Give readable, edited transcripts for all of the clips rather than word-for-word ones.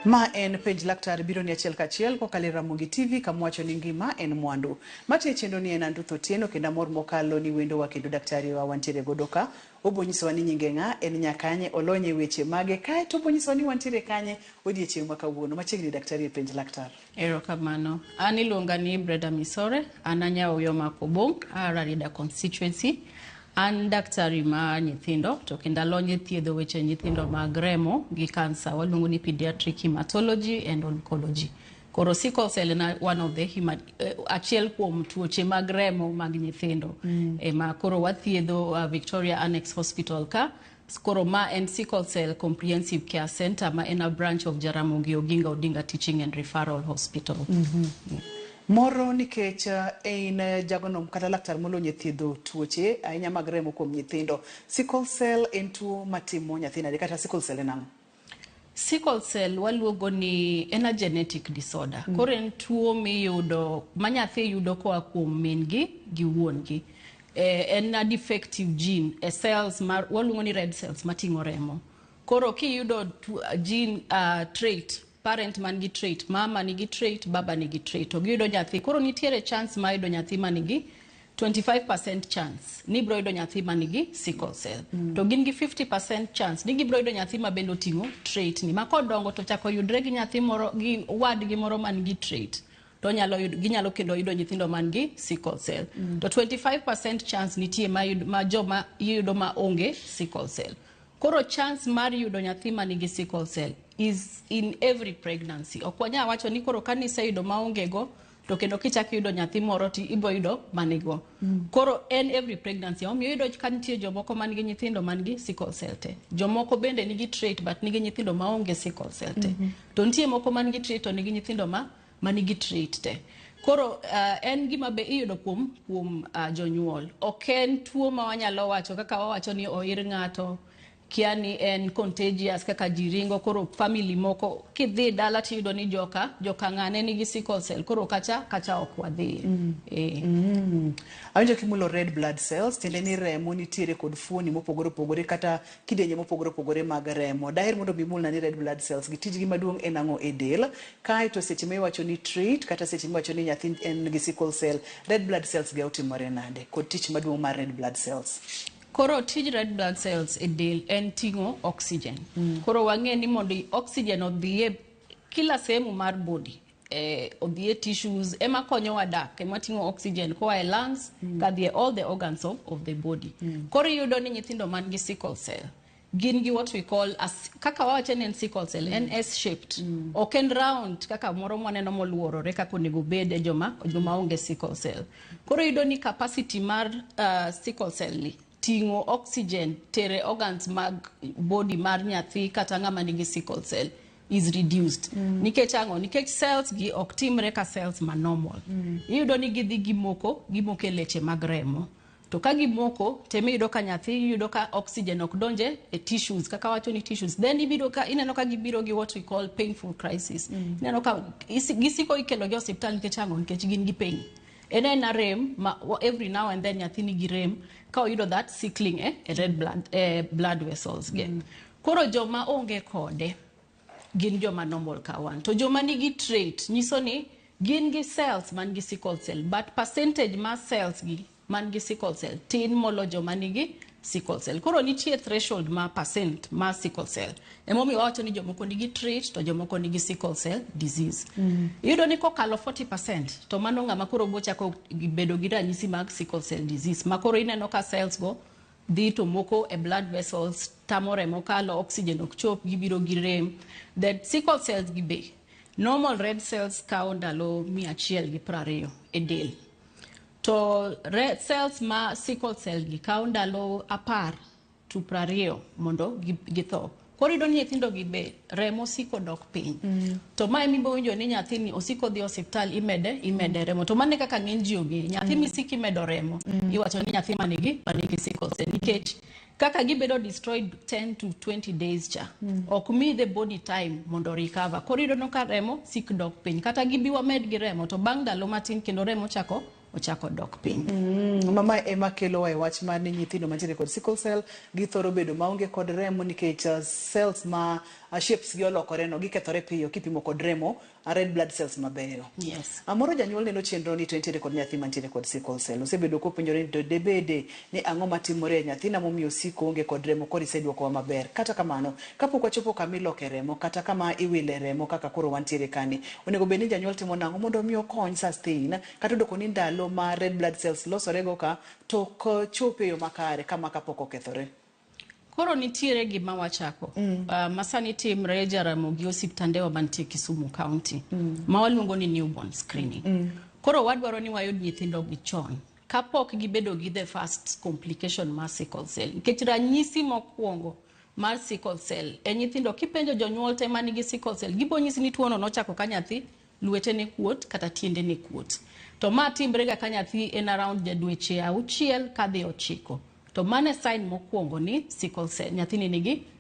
Ma en penj laktar biro ni achiel kachiel kokalo Ramogi TV kamwacho ni ngima en mwandu. Mati chendo ni en Andutho Otieno kendo mor mokalo ni wendo wa kendo daktari wa wantiere godo ka. Obonyiso ni nyinge ng'a en nyakanye olonye weche mage kae to obonyiso ni wantiere kanye odiechieng' ma kawuono. Machiegni daktari e penj laktar. Erokamano. An iluonga ni Brenda Misore, an anyawo ma Kobong, Rarieda constituency. An daktari ma nyithindo to kendo alonye thiedho weche nyithindo mag remo gi kansa, waluongo ni pediatric hematology and oncology. Koro sickle cell en one of the achiel kuom tuoche mag remo mag nyithindo. Ema koro wathiedho Victoria Annex Hospital ka. Koro ma en sickle cell comprehensive care center ma en a branch of Jaramogi Oginga Odinga Teaching and Referral Hospital. Moro nikech ein jagono kata laktar molonye thiedho tuoche ahinya mag remo kuom nyithindo. Sickle cell en tuo matimo nyathina kata sickle cell en ang'o? Sickle cell waluongo ni en a genetic disorder. Koro en tuo miyudo ma nyathi yudo koa kuom min gi wuon gi. En a defective gene e cells mar waluongo ni red cells mating'o remo. Koro kiyudo gene trait, parent man gi trait, mama nigi trait, baba nigi trait, to giyudo nyathi. Koro nitiere chance ma yudo nyathi manigi 25% chance ni bro yudo nyathi manigi sickle cell. To gin gi 50% chance ni gibro yudo nyathi ma bende oting'o trait ni. Ma kodongo to chako yudre gi nyathi moro gi wadgi moro man gi trait. To ginyalo kendo yudo nyithindo man gi sickle cell. To 25% chance nitie ma joma yudo ma onge sickle cell. Koro chance mar yudo nyathi manigi sickle cell is in every pregnancy. Okwanya wacho ni koro kanise yudo maonge go to kendo kichaki yudo nyathi moro ti ibo yudo manigo. Koro en every pregnancy. Omiyo yudo ka nitie jomoko manigi nyithindo manigi sickle cell te. Jomoko bende nigi trait but nigi nyithindo maonge sickle cell te. To nitie moko manigi trait to nigi nyithindo manigi trait te. Koro en gima be iyudo kuom jonyuol. Ok en tuo ma wanyalo wacho kaka wawacho ni oir ng'ato kiani en contagious kaka jiringo. Koro family moko kidhi dala tiyudo ni joka ng'ane nigi sickle cell. Koro kacha ok wadhi. Awinjo kimulo red blood cells tende ni remo nitiere kod fuoni mopogore opogore kata kidenye mopogore opogore mag remo. Daher mondo bimulna ni red blood cells gi tijgi maduong' en ang'o e del. Kae to seche miwacho ni trait kata seche miwacho ni nyathi en gi sickle cell, red blood cells ga otimore nade kod tich maduong' mar red blood cells? Koro tij red blood cells e del en ting'o oxygen. Koro wang'e ni mondo oxygen odhiye kila sehemu mar body, odhiye tissues, ema konyo wadak, ema ting'o oxygen koa e lungs, kadhiye all the organs of the body. Koro yudo ni nyithindo man gi sickle cell, gin gi what we call kaka wawacho ni en sickle cell, en S-shaped. Ok en round kaka moro mwaneno moluorore kaka onego bede joma onge sickle cell. Koro yudo ni capacity mar sickle cell ni tingo oxygen tere organs mag body mar nyathi kata ng'ama nigi sickle cell is reduced. Nikech ang'o? Nikech cells gi ok timre ka cells ma normal. Iyudo ni gidhi gimoko e leche mag remo. To ka gimoko, teme yudo ka nyathi yudo ka oxygen ok donje e tissues, kaka wacho ni tissues. Then ineno ka gibiro gi what we call painful crisis. Ineno ka gisiko ikelo gi hospital nikech ang'o? Nikech gin gi pain. En a rem, every now and then nyathi nigi rem, ka oyudo that sickling red blood vessels. Koro joma onge kode, gin joma normal ka wan. To joma nigi trait, nyiso ni gin gi cells man gi sickle cell, but percentage ma cells gi man gi sickle cell tin molo joma nigi sickle cell. Koro nitie threshold ma percent ma sickle cell. Emomiyo wacho ni jomoko nigi trait to jomoko nigi sickle cell disease. Iyudo ni kokalo 40% to mano ng'ama koro bochako bedo gi ranyisi mag sickle cell disease. Ma koro ineno ka cells go dhi to moko e blood vessels, tamo remo kalo, oxygen ok chop, gibiro gi rem. The sickle cells gi be, normal red cells kao ndalo 120 e del. To red cells ma sickle cell gi kao ndalo 10 mondo githo. Koro iyudo ni nyithindo gi be remo siko dok piny. To ma emibo winjo ni nyathi ni osiko dhi hospital imede remo. To mane kaka ng'eny ji ong'e, nyathi misiki medo remo, iwacho ni nyathi manigi sickle cell. Nikech kaka gibedo destroyed 10 to 20 days cha, ok mi the body time mondo recover. Koro iyudo no ka remo sik dok piny. Kata gibiwa med gi remo to bang' ndalo matin kendo remo chako ochako dok piny. Mama ema kelo e wach mar ni nyithindo mantiere kod sickle cell githoro bedo maonge kod remo nikech cells ma shapes gi olokore no gikethore piyo kipimo kod remo red blood cells mabeyo. Yes. Amoro janyuol neno chenro ni to entiere kod nyathi mantiere kod sickle cell. Osebedo kopenjore ni to debede ni ang'o matimore nyathina momiyo siko onge kod remo kod iseduoko maber. Kata kamano kapok wachopo kama iloke remo kata kama iwile remo kaka koro wantiere kani onego bed ni janyuol timo nang'o mondo omiyo kony sustain kata doko ni ndalo ma red blood cells losorego ka to chope yo makare kama kapok okethore. Koro nitiere gima wachako. Masani timre Jaramogi osiptandewa mantie Kisumu County. Ma waluongo ni newborn screening. Koro wadwaro ni wayud nyithindo gi chon kapok gibedo gi the first complication mar sickle cell. Nikech ranyisi mokwongo mar sickle cell e nyithindo kipenjo jonyuol te manigi sickle cell gibo nyisi ni tuono nochako ka nyathi lwete ne kuot kata tiende ne kuot. To ma timbre ga ka nyathi en around dweche 6 kadhi 9. To mane sign mokwongo ni sickle cell nyathini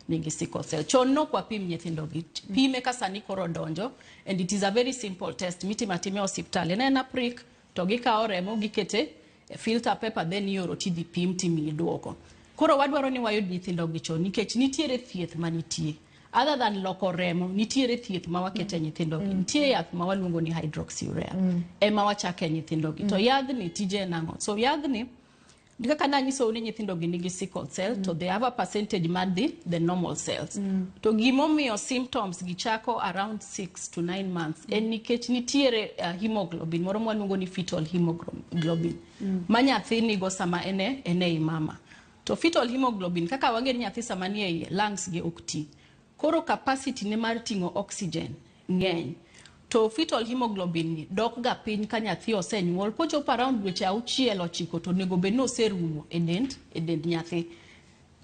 nigi sickle cell. Chon no kwa pim nyithindo gi pime ka sani koro donjo and it is a very simple test mitime hospital. En prick to gikawo remo gikete filter paper then ioro tidhi pim timi duoko. Koro wadwaro ni wayud nyithindo gi chon nikech nitiere thieth manitie. Other than loko remo nitiere thieth ma wakete nyithindo gi. Nitie yath ma waluongo ni hydroxyurea. Ema wachake nyithindo gi. To yadhni tije nango. So yadhni kaka nanyiso ni nyithindo gi nigi sickle cell to they have a percentage mar the normal cells. To gimomiyo symptoms gichako around 6 to 9 months en nikech nitiere hemoglobin moro mwaluongo ni fetal hemoglobin ma nyathi nigo sama ene i mama. To fetal hemoglobin kaka wang'e nyathi sama nie iye lungs gi ok ti. Koro capacity ne mar ting'o oxygen ng'eny. To fetal hemoglobin ni dok ga piny ka nyathi osenyuol pochopo around dweche 6-9 to nego bed no serumo e dend nyathi.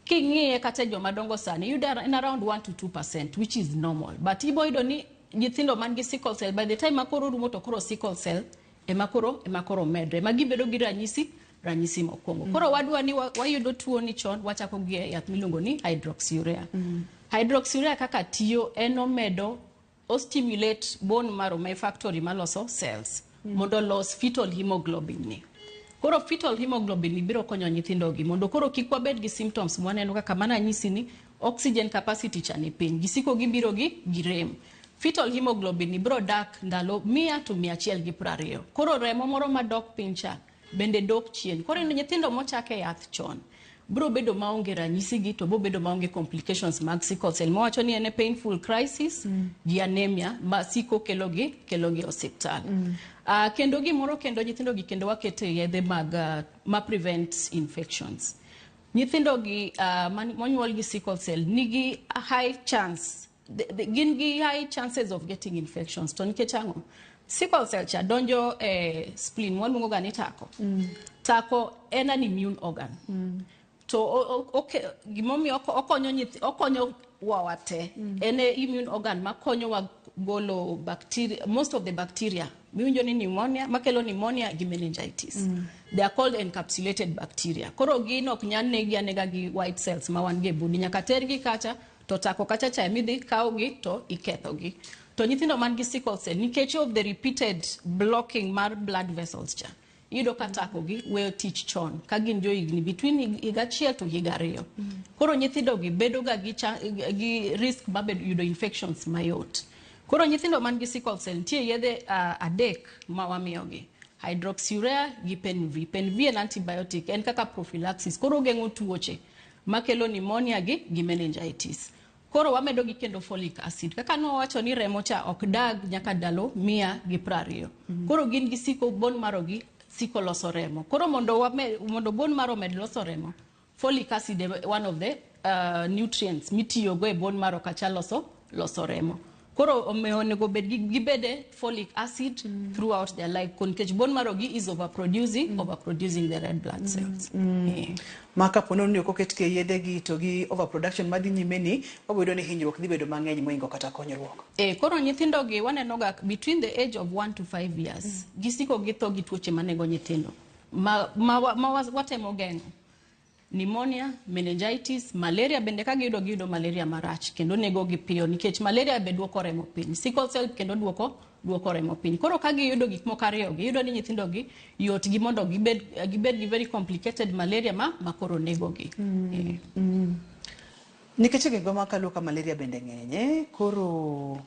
King'iye kata joma dongo sani yuda in around 1 to 2% which is normal. But iboyudo ni nyithindo man gi sickle cell by the time makoro rumo to koro sickle cell emakoro medre magibedo gi ranyisi mokwongo. Koro wadwa ni wayudo tuo ni chon wachako gi yath miluongo ni hydroxyurea. Hydroxyurea kaka tiyo enomedo stimulate bone marrow my factory maloso cells mondo los fetal hemoglobin ni. Koro fetal hemoglobin ni biro konyo nyithindo gi mondo koro kik wabed gi symptoms mwaneno kaka mana nyisi ni oxygen capacity cha ni piny gisiko gibiro gi rem. Fetal hemoglobin ni biro dak ndalo 100 to 120. Koro remo moro madok piny cha bende dok chien. Koro nyithindo mochake yath chon bro bedo maonge ranyisi gi to bedo maonge complications mag sickle cell. Mowacho ni ene painful crisis gi anemia ma siko kelo gi hospital. Kendo gimoro kendo nyithindo gi kendo wakete yedhe mag ma prevent infections. Nyithindo gi monyuol gi sickle cell nigi a high chance gin gi high chances of getting infections. To nikech ang'o? Sickle cell cha donjo spleen waluongo ga ni tako. Tako en an immune organ. To gimomiyo okonyo wawate en immune organ makonyo wa golo bacteria, most of the bacteria miwinjo ni pneumonia makelo pneumonia gi meningitis. They are called encapsulated bacteria. Koro gin ok nyal negi anega gi white cells ma wan ge budi nyaka tergi kacha to tako kacha cha midhi kaw gi to iketho gi. To nyithindo man gi sickle cell nikech of the repeated blocking mar blood vessels cha yudo katako gi weyo tich chon ka gin jo higni between higa 1 to higa 2. Koro nyithindo gi bedo ga gi risk mabedo yudo infections mayot. Koro nyithindo man gi sickle cell nitie yedhe adek ma wamiyo gi. Hydroxyurea gi Pen-V. Pen-V en antibiotic en kaka prophylaxis. Koro geng'o tuoche makelo pneumonia gi meningitis. Koro wamedo gi kendo folic acid. Kaka no wacho ni remo cha ok dag nyaka dalo 120. Koro gin gi siko bone marrow gi siko loso remo. Koro mondo bone marrow med loso remo, folic acid is one of the nutrients mitiyo go e bone marrow kacha loso remo. Koro onego bed gibede folic acid throughout their life nikech bone marrow gi is overproducing the red blood cells. Maka pono ni okoket ke yedhe gi to gi overproduction madhi nyime ni wabedo ni hinyruok dhi bedo mang'eny moingo kata konyruok. Koro nyithindo gi waneno ga between the age of 1 to 5 years gisiko githo gi tuoche manego nyithindo ma watemo geng'o pneumonia, meningitis, malaria bende ka giyudo malaria marach kendo nego gi piyo nikech malaria be duoko remo piny. Sickle cell kendo duoko duoko remo piny. Koro ka giyudo gik moko ariyo, giyudo ni nyithindo gi yot gi mondo gibed gi very complicated malaria ma koro nego gi. Nikech gigo makalo ka malaria bende ng'enye, koro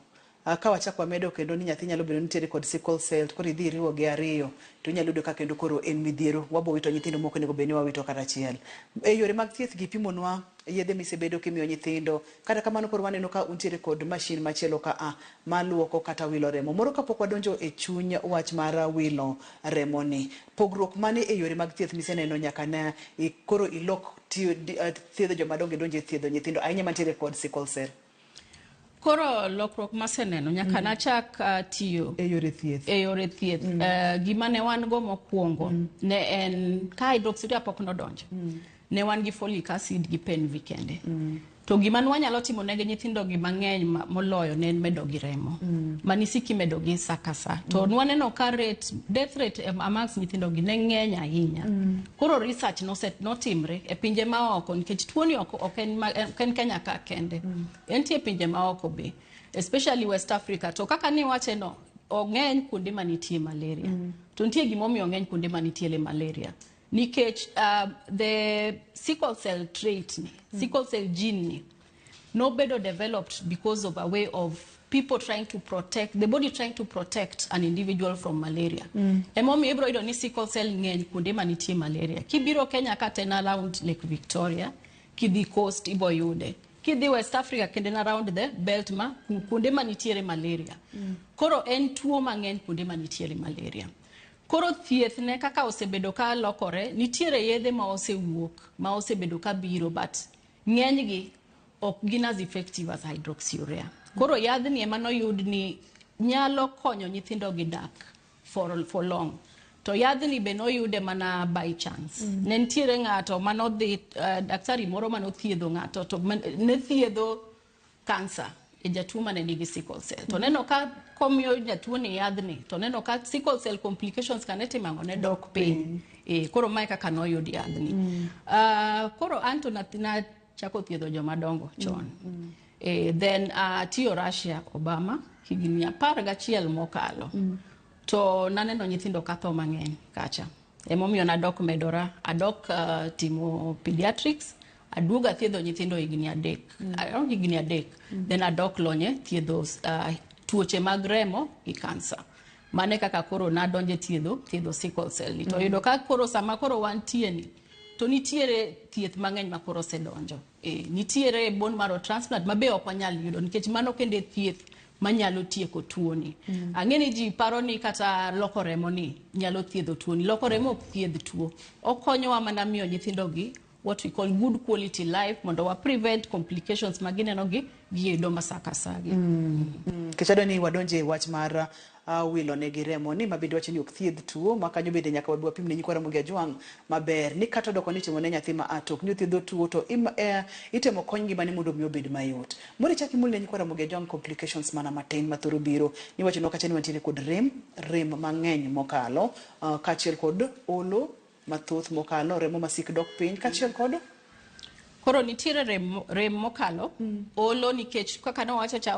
ka wachak wamedo kendo ni nyathi nyalo bedo nitiere kod sickle cell, koro idhi iriwo gi ariyo, to inyalo yudo ka kendo koro en midhiero, wabo wito nyithindo moko nego bed ni wawito kata achiel. E yore mag thieth gi pimonwa yedhe misebedo kimiyo nyithindo, kata kamano koro waneno ka untiere kod mashin machielo ka maluoko kata wilo remo. Moro kapok wadonjo e chuny wach mar wilo remo ni, pogruok mane e yore mag thieth miseneno nyaka na koro ilok thiedho jomadongo donjo e thiedho nyithindo ahinya mantiere kod sickle cell? Koro lokruok maseneno nyaka nachak tiyo e yore thieth. Gima ne wan go mokwongo ne en ka hydroxyurea pok nodonjo, ne wan gi folic acid gi penvi kende. To gima wanyalo timo negi nyithindo gi mang'eny moloyo ne en medo gi remo. Manisiki medo gi sa ka sa. To nwaneno ka death rate amongst nyithindo gi ne ng'eny ahinya. Koro research notimre e pinje maoko, nikech tuoni ok en Kenya ka kende. Entie pinje maoko be, especially West Africa. To kaka ni wacheno, ong'eny kuonde manitie malaria. To nitie gimomiyo ong'eny kuonde manitie malaria. Nikech the sickle cell trait ni, sickle cell gene ni, no bedo developed because of a way of people trying to protect, the body trying to protect an individual from malaria. Emomi ibro ido ni sickle cell ng'eny kuonde manitie malaria. Kibiro Kenya ka ten around Lake Victoria, kidhi coast ibo yude. Kidhi West Africa kende around the belt kuonde manitiere malaria. Koro en tuo mang'eny kuonde manitiere malaria. Koro thieth ne kaka osebedo ka lokore, nitiere yedhe ma osewuok, ma osebedo ka biro, but ng'eny gi ok gin as effective as hydroxyurea. Koro yadhni ema noyud ni nyalo konyo nyithindo gi dak for long. To yadhni be noyude mana by chance. Ne nitiere ng'ato manodhi, daktari moro manothiedho ng'ato, to ne thiedho cancer e jatuo mane nigi sickle cell. To neno ka komiyo jatuo ni yadhni, to neno ka sickle cell complications kanete mango ne dok piny. Koro mae kaka noyud yadhni. Koro anto na chako thiedho jomadongo chon. Then tiyo Russia, Obama, higni 11 mokalo. To naneno nyithindo katho mang'eny kacha. Emomiyo nadok medora, adok timo pediatrics, aduoga thiedho nyithindo higni 3. Then adok lonye thiedho tuoche mag remo gi kansa. Mane kaka koro nadonje thiedho sickle cell. To yudo ka koro sama koro wantie ni, to nitiere thieth mang'eny ma koro sedonjo. Nitiere bone marrow transplant mabe ok wanyal yudo, nikech mano kende thieth manyalo tieko tuoni. Ang'eni ji paro ni kata loko remo ni nyalo thiedho tuoni. Loko remo ok thiedh tuo. Okonyowa mana miyo nyithindo gi what we call good quality life, mondo wa prevent complications magineno gi yudo masaka sagi. Kichado ni wadonje wach mar wilo ne gi remo ni mabende wacho ni ok thiedh tuo, makanyo bende nyaka wadwa pim ne nyikwa Ramogi Ajwang' maber ni kata doko ni timo ne nyathi ma atok ni thiedho tuo to itemo kony ngimane mondo mi obed mayot. Mori chaki mul ne nyikwa Ramogi Ajwang' complications mana matin mathoro biro ni wacho no kacha ni wantiere kod rem mang'eny mokalo, kachiel kod olo mathoth mokalo, remo masik dok piny kachiel kod koro nitiere rem mokalo, olo nikech kaka nowacho cha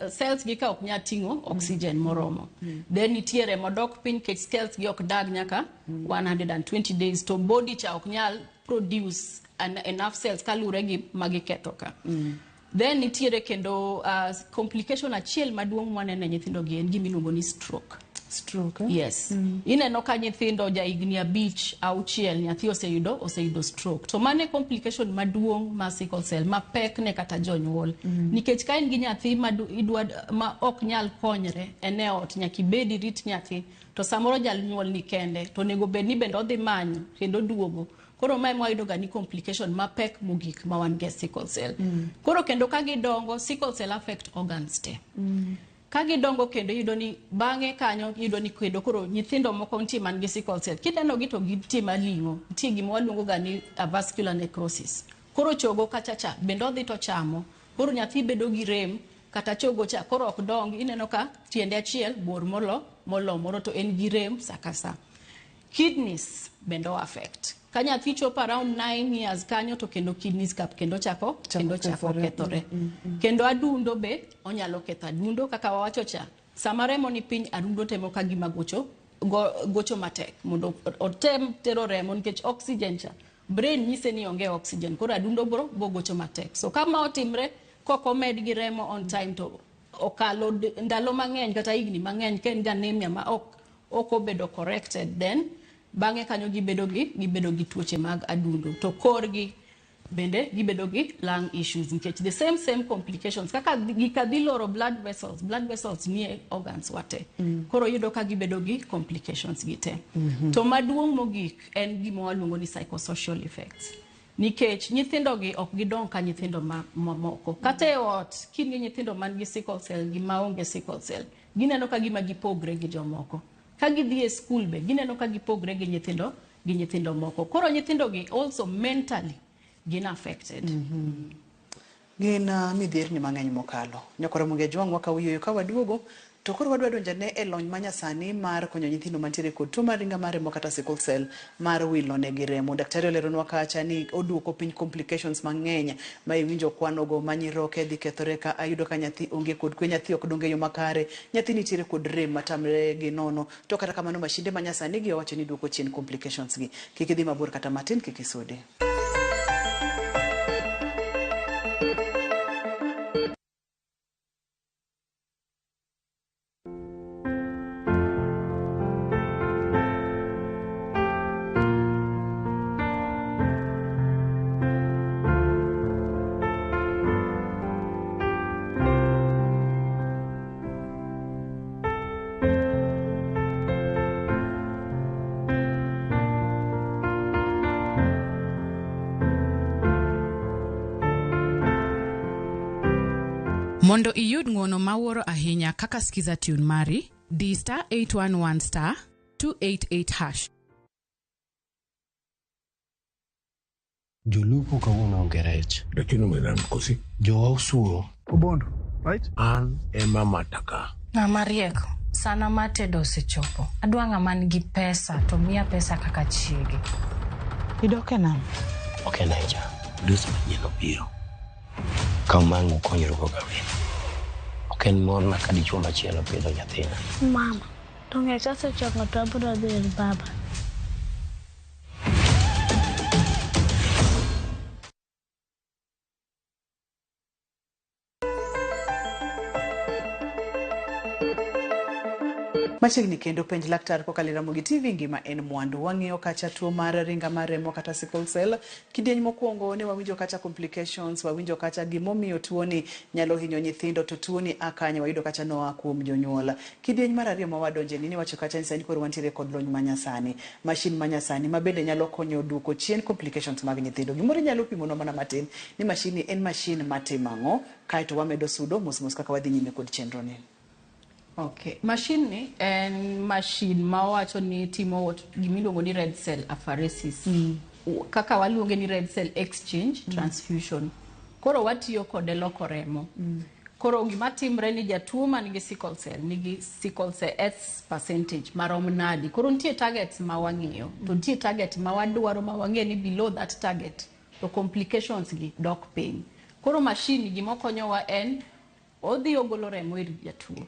cells gi ka ok nya ting'o oxygen moromo. Then nitiere modok piny nikech cells gi ok dag nyaka 120 days, to body cha ok nyal produce enough cells kalure gi magiketho ka. Then nitiere kendo complication achiel maduong' mwanene nyithindo gi en gimiluongo ni stroke. Yes. Ineno ka nyithindo ja higni 5, 6 nyathi oseyudo stroke. To mane complication maduong' ma sickle cell ma pek ne kata jonyuol. Nikech ka in gi nyathi ma ok nyal konyre ene ot, nyaki bedi rit nyathi, to samoro janyuol ni kende, to nego bed ni bende odhi manyo kendo duogo. Koro mae mwayudo ga ni complication ma pek mogik ma wan ge sickle cell. Koro kendo ka gidongo, sickle cell affect organs te. Ka gidongo kendo yudo ni bang'e kanyo yudo ni kendo koro nyithindo moko nitie man gi sickle cell. Kideno gi to gitie maling'o, nitie gima waluongo ga ni avascular necrosis. Koro chogo kachacha bende odhi to chamo. Koro nyathi bedo gi rem kata chogo cha koro ok dong, ineno ka tiende achiel bor moro to en gi rem saka sa. Kidneys bende affect. Ka nyathi chopo around 9 years kanyo to kendo kidneys kendo chako kethore. Kendo adundo be onyalo ketho adundo, kaka wawacho cha sama remo ni piny adundo temo ka gima gocho matek mondo otem tero remo nikech oxygen cha brain nyise ni onge oxygen koro adundo bo gocho matek. So kama otimre kokomed gi remo on time to okalo ndalo mang'eny kata higni mang'eny ken anemia ma ok obedo corrected, then bang'e kanyo gibedo gi tuoche mag adundo to korgi bende gibedo gi lung issues nikech the same complications kaka gikadhi loro blood vessels nie organs wate. Koro yudo ka gibedo gi complications gite. To maduong' mogik en gima waluongo ni psychosocial effects. Nikech nyithindo gi ok gidong ka nyithindo mamoko. Kata e ot kin gi nyithindo man gi sickle cell gi maonge sickle cell gineno ka gima gipogre gi jomoko. Ka gidhi e school be gineno ka gipogre gi nyithindo moko. Koro nyithindo gi also mentally gin affected. Gin midhierni mang'eny mokalo. Nyakore munge jwang' waka wiyo ka waduogo to koro wadwa donjane e lony manyasani mar konyo nyithindo mantiere kod tuo mar ringa mar remo kata sickle cell mar wilo ne gi remo. Daktari oleronwa kacha ni oduoko piny complications mang'eny ma iwinjo kwanogo manyiroke dhi kethore ka ayudo ka nyathi onge kod kwe, nyathi ok donge yo makare, nyathi nitiere kod rem matamre gi nono. To kata kamano mashinde manyasani gi owacho ni duoko chien complications gi. Kik idhi mabor kata matin, kik isudi. Mondo iyud ng'wono mawuoro ahinya kaka skiza tune mari, di *811*288#. Jolupo kawuono onge rech. Lakini madam kosi. Jowa usuo. Obondo, right? An ema mataka. Ng'ama rieko. Sana matedo osechopo. Adwa ng'ama nigi pesa to miya pesa kaka chiege. Idoke nam. Ok naija. Dus manyien obiro. Kamangu konyruok gawe. Ok en mor na kadichuo machielo pidho nyathina. Mama, donge sasa choko to abiro dhi ir baba. Machiegni kendo penj laktar kokalo Ramogi TV ngima en mwandu. Wang'iyo kacha tuo mar ringa mar remo kata sickle cell. Kidieny mokwongo ne wawinjo kacha complications, wawinjo kacha gimomiyo tuo ni nyalo hinyo nyithindo to tuo ni akanye wayudo kacha noa kuom jonyuol. Kidieny mar ariyo ma wadonje ni wacho kacha ni sani koro wantiere kod lony manyasani, machine manyasani ma bende nyalo konyo duoko chien complications mag nyithindo. Gimoro nyalo pimo mana matin ni machine en machine matimo ang'o, kaito wamedo sudo mos kaka wadhi nyime kod chenro ni. Okay, machine ni en machine ma wacho ni timo gimiluongo ni red cell apheresis. Kaka waluonge ni red cell exchange transfusion. Koro watiyo kode loko remo. Koro gima timre ni jatuo man nigi sickle cell S percentage marom nadi. Koro nitie targets ma wang'iyo. To nitie target ma wadwaro ma wang'e ni below that target to complications gi dok piny. Koro machine gima konyowa en odhi ogolo remo ir jatuo.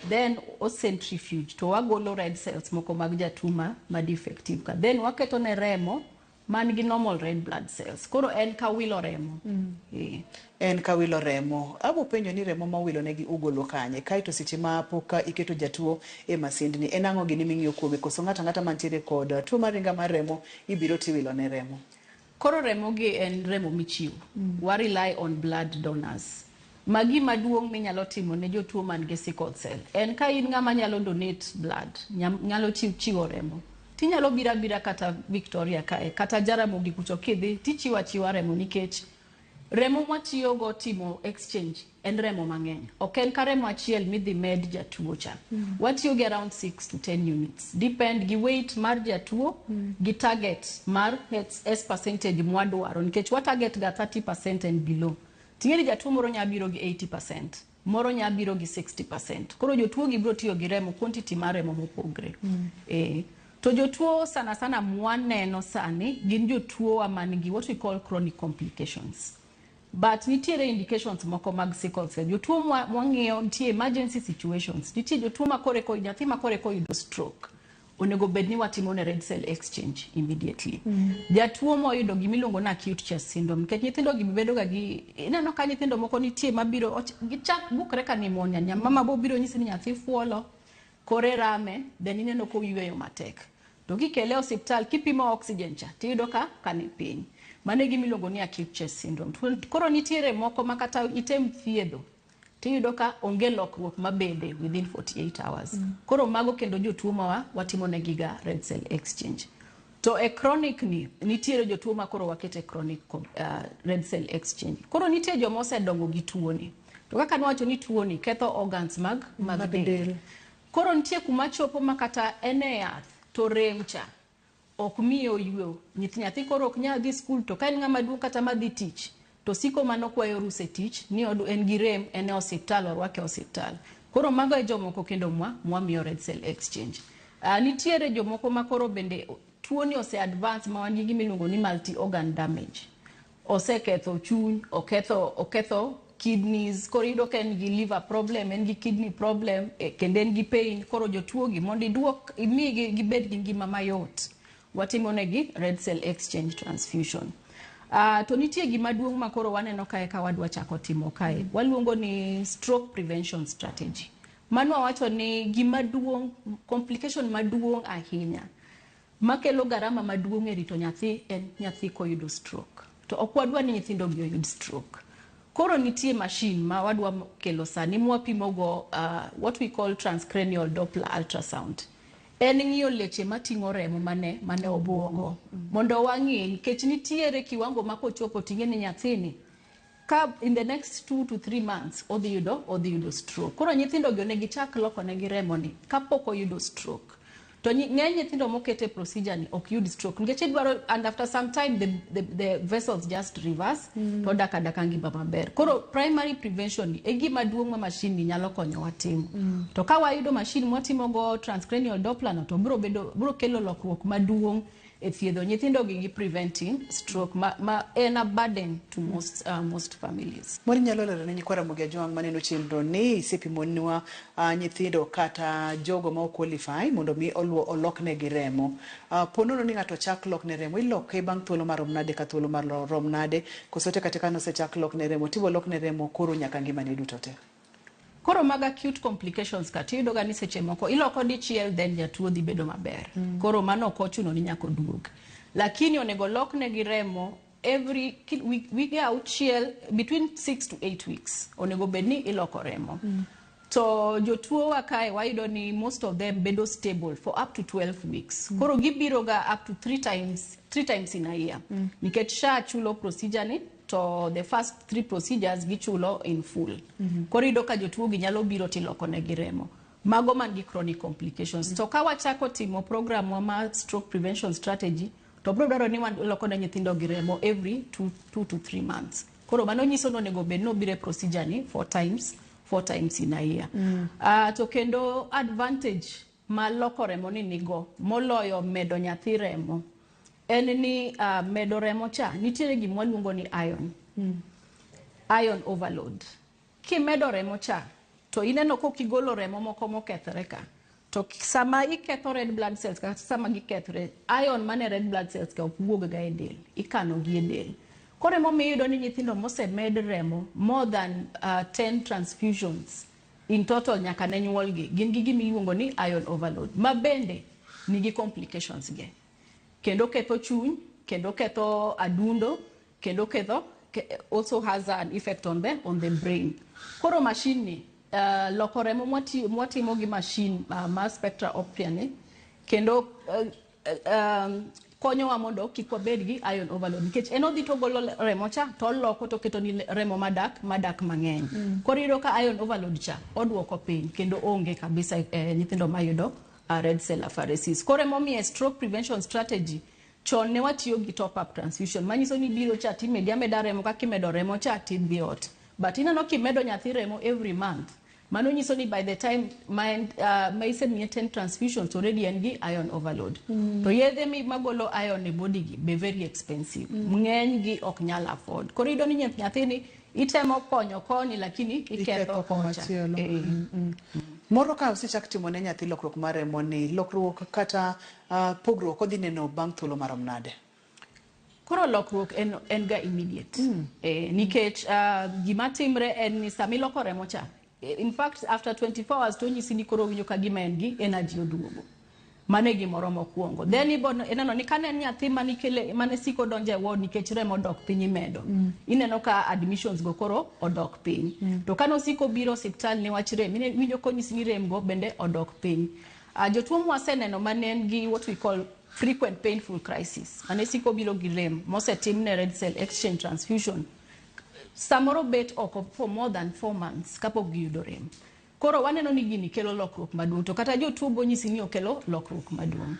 Then o centrifuge to wagolo red cells moko mag jatuo ma defective ka. Then waketo ne remo man gi normal red blood cells. Koro en ka wilo remo. En ka wilo remo. Abo penjo ni remo ma wilo negi ugolo kanye. Kaito seche ma poka iketo jatuo e masindni. En ang'o gini ming'iyo kuome koso ng'ata mantiere kod tuo mar ringa mar remo ibiro tiwilo ne remo. Koro remo gi en remo michiwo. We rely on blood donors. Magi maduong' minyalo timo ne jotuo man gi sickle cell. En ka in ng'ama nyalo donate blood, nyalo chiwo remo. Tinyalo bira kata Victoria kae, kata Jaramogi kucho kidhi, tichiwa remo nikech remo matiyo go timo exchange en remo mang'eny. Ok en ka remo achiel midhi med jatuo cha. Watiyo gi around 6 to 10 units. Depend gi weight mar jatuo, gi target mar S percentage mwadwaro. Nikech wa target ga 30% and below. Ting'eni jatuo moro nyabiro gi 80%, moro nyabiro gi 60%. Koro jotuo gi biro tiyo gi remo quantity mar remo mopogre. To jotuo sana mwaneno sani gin jotuo man gi what we call chronic complications. But nitiere indications moko mag sickle cell. Jotuo mwang'iyo nitie emergency situations. Nitie jotuo makoreko nyathi makoreko yudo stroke. Onego bed ni watimo ne red cell exchange immediately. Jatuo moyudo gimiluongo na acute chest syndrome. Nikech nyithindo gibedo ga gi ineno ka nyithindo moko nitie mabiro gichak bukre ka pneumonia. Mama bo biro nyisi ni nyathi fuolo, kore rame, then ineno ko yweyo matek. To kikele hospital kipimo oxygen cha, tiyudo ka ni piny. Mane gimiluongo ni acute chest syndrome. Koro nitiere moko makata item thiedho. Tiyudo ka onge lokruok mabede within 48 hours. Koro mago kendo jotuo ma watimo ne giga red cell exchange. To e chronic ni nitiere jotuo ma koro wakete chronic red cell exchange. Koro nitie joma osedongo gi tuo ni. To kaka nwacho ni tuo ni ketho organs mag del. Koro nitie kuma chopo makata ene yath to rem cha ok miyo yweyo. Nyathi koro ok nyal dhi skul to ka en ng'ama duong' kata madhi tich. To siko mano kwayo ruse tich ni en gi rem ene hospital orwake hospital. Koro mago e jomoko kendo miyo red cell exchange. Nitiere jomoko makoro bende tuo ni ose advance ma wan gi gimiluongo ni multi organ damage. Oseketho chuny, oketho kidneys, koro iyudo ka en gi liver problem, en gi kidney problem, kendo en gi pain. Koro jotuo gi mondo imi gibed gi ngima mayot. Watimo negi red cell exchange transfusion. To nitie gima duong' ma koro waneno kae ka wadwa chako timo kae. Waluongo ni stroke prevention strategy. Mano wacho ni gima duong', complication maduong' ahinya makelo garama maduong' e rito nyathi en nyathi koyudo stroke. To ok wadwa ni nyithindo gi oyud stroke. Koro nitie machine ma wadwa kelo sani mwapimo go what we call transcranial Doppler ultrasound. En ng'iyo leche mating'o remo mane obuongo. Mondo wang'e nikech nitiere kiwango ma kochopo ting'e ni nyathini ka in the next 2 to 3 months odhi yudo stroke. Koro nyithindo gi onego chak loko ne gi remo ni kapok oyudo stroke. To ng'eny nyithindo mokete procedure ni ok yud stroke. Nikech idwaro and after some time the vessels just reverse to daka ngima maber. Koro primary prevention e gima duong' ma machine ni nyalo konyo watimo. To ka wayudo machine mwatimo go transcranial Doppler no to biro kelo lokruok maduong' e thiedho nyithindo gi preventing stroke ma en a burden to most families. Mori nyalo lero ne nyikwara Mugia Jwang' maneno chenro ni sepimonwa nyithindo kata jogo ma qualify mondo mi olok ne gi remo. Ponono ni ng'ato chak lok ne remo iloke bang' thuolo mar romnade ka thuolo mar romnade kosote katika no se chak lok ne remo tibo lok ne remo koro nyaka ngima ne duto te. Koro mag acute complications ka tiyudo ga ni seche moko iloko dichiel then jatuo dhi bedo maber. Koro mano ok ochuno ni nyaka duog. Lakini onego lok ne gi remo every wige auchiel between 6 to 8 weeks. Onego bed ni iloko remo. To jotuo wa kae wayudo ni most of them bedo stable for up to 12 weeks. Koro gibiro ga up to 3 times in a year. Nikech SHA chulo procedure ni to the first 3 procedures gichulo in full. Koro iyudo ka jotuo gi nyalo biro tiloko ne gi remo. Mago man gi chronic complications. To ka wachako timo program wa ma stroke prevention strategy, to bro dwaro ni loko ne nyithindo gi remo every 2 to 3 months. Koro mano nyiso no nego bed no bire procedure ni 4 times in a year. To kendo advantage ma loko remo ni nigo moloyo medo nyathi remo en ni medo remo cha nitiere gima waluongo ni iron. Iron overload. Kimedo remo cha to ineno ko kigolo remo moko mokethre ka to sama iketho red blood cells kata sama gikethre iron mane red blood cells ka wuog ga e del ikano gi e del. Koro momiyo iyudo ni nyithindo mosemed remo more than 10 transfusions in total nyaka ne nyuol gi gin gi gima iluongo ni iron overload ma bende nigi complications ge. Kendo ketho chuny, kendo ketho adundo, kendo ketho also has an effect on the brain. Koro machine ni loko remo mwatimo gi machine ma spectropia ni kendo konyo wa mondo kik wabed gi iron overload nikech en odhi to golo remo cha to loko to keto ni remo madak mang'eny. Koro iyudo ka iron overload cha odwoko piny kendo onge kabisa nyithindo mayudo red cell apheresis. Koro momiyo stroke prevention strategy chon ne watiyo gi top up transfusion manyiso ni biro cha timedi ameda remo ka kimedo remo cha tidhi ot. But inano kimedo nyathi remo every month Mano nyiso ni by the time ma isemiye 10 transfusions already en gi iron overload. To yedhe magolo iron e body gi be very expensive. Ng'eny gi ok nyal afford. Koro iyudo ni nyathini itemo konyi lakini iketho kocha. Moro ka osechak timo ne nyathi lokruok mar remo ni, lokruok kata pogruok odhi neno bang' thuolo marom nade? Koro lokruok en ga immediate. Nikech gima timre en ni sami loko remo cha. In fact, after 24 hours, to nyisi ni koro winjo ka gima en gi energy oduogo. Mane gimoro mokwongo. Then ineno ni kane nyathi mane siko donje ward nikech remo dok piny medo. Ineno ka admissions go koro odok piny. To kane osiko biro hospital ni wach rem, winjo ko nyisi ni rem go bende odok piny. Jotuo mwaseneno mane en gi what we call frequent painful crisis. Mane siko biro gi rem, mosetim ne red cell exchange transfusion. Samoro bet oko for more than 4 months kapok giyudo rem. Koro waneno ni gini kelo lokruok maduong', to kata jotuo bo nyisi ni okelo lokruok maduong'.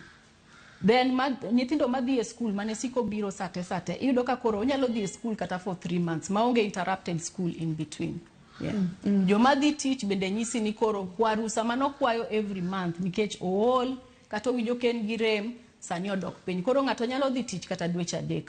Then nyithindo madhi e school mane siko biro sate iyudo ka koro onyalo dhi e school kata for 3 months maonge interrupted school in between. Joma dhi tich bende nyisi ni koro kwaru sama nokwayo every month nikech ool kata winjo ken gi rem sani odok piny. Koro ng'ato nyalo dhi tich kata dweche 3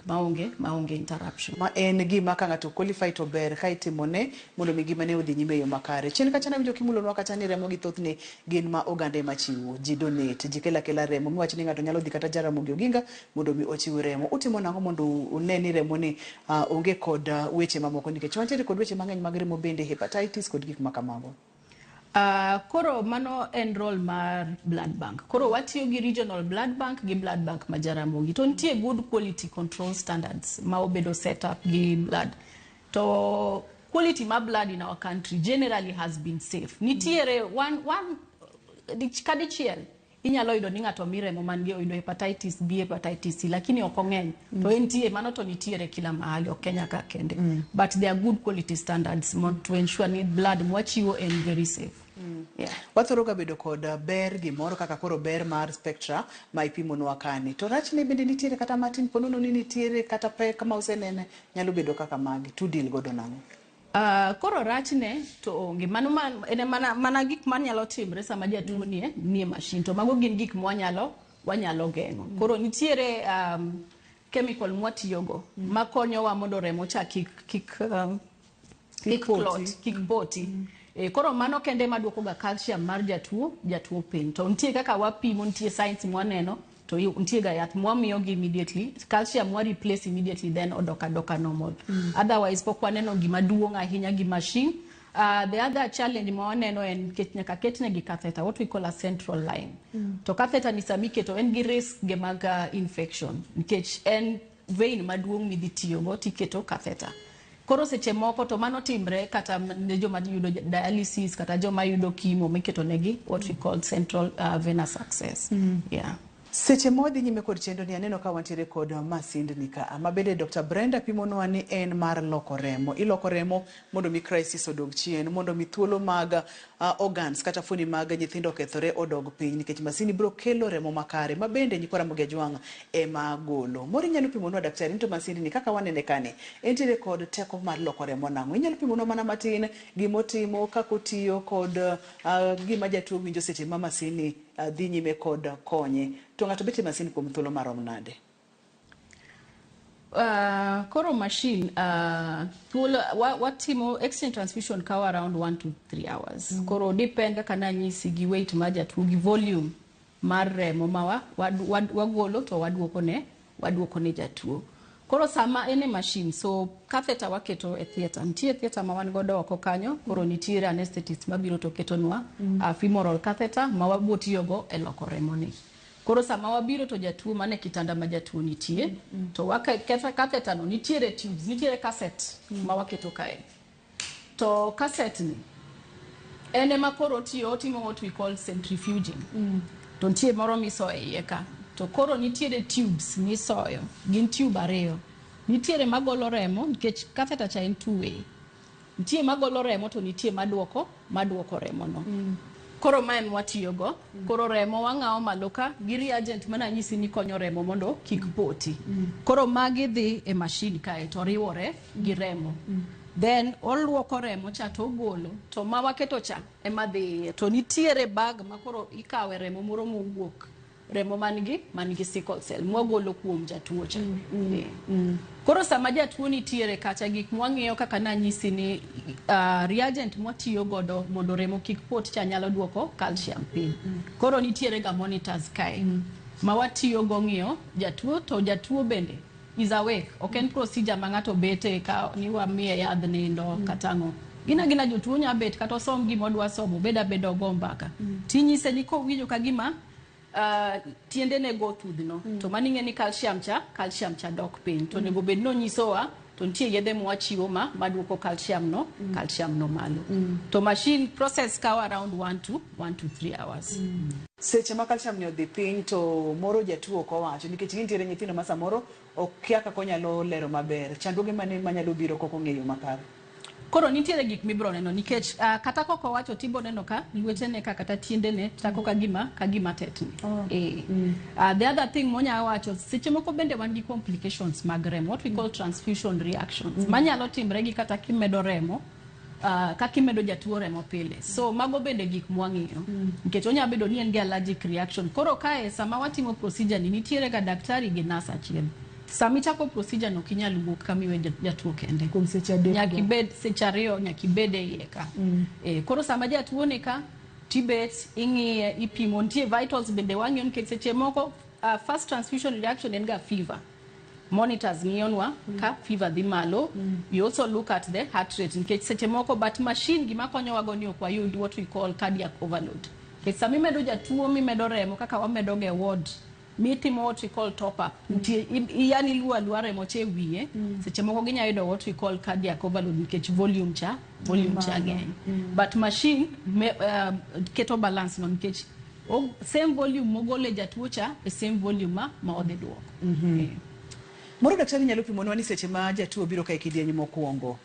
maonge interruption. Ma en gima ka ng'ato qualify to ber ka itimone mondo mi gima ne odhi nyime e yo makare. Chien kacha na winjo kimulonwa kacha ni remo gi thothne gin ma oganda ema chiwo, ji donate, ji kela remo. Miwach ni ng'ato nyalo dhi kata Jaramogi Oginga mondo mi ochiw remo. Utimo nang'o mondo une ni remo ni onge kod weche mamoko nikech wantiere kod weche mang'eny mag remo bende hepatitis kod gik makamago. Koro mano en role mar blood bank. Koro watiyo gi regional blood bank gi blood bank ma Jaramogi. To nitie good quality control standards ma obedo set up gi blood. To quality ma blood in our country generally has been safe. Nitiere one kadichiel inyalo yudo ni ng'ato mi remo man gi oyudo hepatitis B, hepatitis C, lakini ok ong'eny. To entie mano to nitiere kila mahali, ok Kenya ka kende. But there are good quality standards to ensure ni blood mwachiwo en very safe. Wathoro ga bedo kod ber gimoro kaka koro ber mar Spectra ma ipimonwa kani. To rachne bende nitiere kata matin ponono ni nitiere kata pek ma usenene nyalo bedo kaka magi. To deal godo nang'o? Koro rachne to onge mana gik manyalo timre sama jatuo nie machine. To mago gin gik wanyalo geng'o. Koro nitiere chemical mwatiyogo makonyowa mondo remo cha kik poti. Koro mano kende maduoko ga calcium mar jatuo piny. To nitie kaka wapimo, nitie science mwaneno, to nitie ga yath mwamiyo gi immediately. Calcium wa replace immediately, then odoka normal. Otherwise pok waneno gima duong' ahinya gi machine. The other challenge mwaneno en nyaka ketne gi catheter, what we call a central line. To catheter ni samiketo en gi risk ge mag infection. Nikech en vein maduong' midhi tiyogo tiketo catheter. Koro seche moko to mano timre kata ne joma yudo dialysis kata joma yudo chemo miketo negi what we call central venous access. Seche modhi nyime kod chendo ni aneno ka wantiere kod masind ni ka mabende Dr. Brenda pimonwa ni en mar loko remo. Iloko remo mondo mi crisis odog chien, mondo mi thuolo mag organs kata fuoni mag nyithindo kethore odog piny nikech masini bro kelo remo makare mabende nyikora Ramogi Ajwang' ema golo. Mori nyalo pimonwa daktari nito masind ni kaka wanene kane entiere kod teko mar loko remo nang'o. Inyalo pimonwa mana matin gimotimo kakotiyo kod gima jatuo winjo seche ma masini dhi nyime kod konye. To ng'ato bete masin kuom thuolo marom nade? Koro machine watimo exchange transfusion kawo around 1 to 3 hours. Koro depend kaka nanyisi gi weight mar jatuo gi volume mar remo ma wagolo to waduoko ne jatuo. Koro sama ene machine, so catheter waketo e theater. Nitie theater ma wan godo oko kanyo, koro nitiere anesthetist mabiro to ketonwa femoral catheter ma wabotiyogo e loko remo ni. Koro sama wabiro to jatuo mane kitanda ma jatuo nitie, to waketa catheter no nitiere tubes, nitiere cassette ma waketo kae. To cassette ni ene ma koro timo what we call centrifuging. To nitie moro miso e iye ka. To koro nitiere tubes misoyo, gin tube 2. Nitiere magolo remo nikech catheter cha en 2-way. Nitie magolo remo to nitie maduoko remo no. Koro ma en watiyogo. Koro remo wang'awo malo ka gi reagent mana nyisi ni konyo remo mondo kik poti. Koro magi dhi e machine kae to riwore gi remo. then oluoko remo cha to golo to ma waketo cha ema dhi to nitiere bag makoro ikawe remo moro mowuok remo manigi sickle cell mwagolo kuom jatuo cha koro sama jatuo nitiere kacha gik mwang'iyo kaka nanyisi ni reagent mwatiyo godo mondo remo kik pot cha nyalo duoko calcium piny koro nitiere ga monitors kae ma watiyo go ng'iyo jatuo to jatuo bende is awake oken procedure ma ng'ato bete ka ni wamiye yadh nindo katango gina jotuo nya bet kata osom gima odwa somo bedo go mbaka tinyise ni kowinjo ka gima tiende ne go thudhno to maning'e ni calcium cha dok piny to nego bed no nyisowa to nitie yedhe mwachiwo maduoko calcium no malo to machine process kawa around 1 to 3 hours seche ma calcium ni odhi piny to moro jatuo ko wacho nikech nitiere nyithindo ma samoro okia kaka onyalo lero maber chandruoge mane manyalo biro koko ng'eyo makare koro nitiere gik mibro neno nikech kata koko wacho tibo neno ka lwetene ka kata tiendene tako ka gima tetni the other thing monya wacho seche moko bende wan gi complications mag remo what we call transfusion reactions manyalo timre gi kata kimedo remo ka kimedo jatuo remo pile so mago bende gik mwang'iyo nikech onya bedo ni en gi allergic reaction koro kae sama watimo procedure ni nitiere ga daktari gi nurse achiel sami chako procedure no kinyal wuok kamiwe jatuo kende kuom seche adek nyaki bed seche ariyo nyaki bede iye ka koro sama jatuo ne ka tibet ing'iye ipimo nitie vitals bende wang'iyo nikech seche moko first transfusion reaction en ga fever monitors ng'iyonwa ka fever dhi malo you also look at the heart rate nikech seche moko but machine gima konyowa go ni ok wayud what we call cardiac overload nikech sami medo jatuo mimedo remo kaka wamedo ge ward mitimo what we call top up yani luwa remo che wiye seche moko ginya yudo what we call cardiac overload nikech volume cha ng'eny but machine keto balance no nikech same volume mogole jatuo cha same volume ma odhi duoko moro daktari nyalo pimonwa ni seche ma jatuo biro ka kidieny mokuongo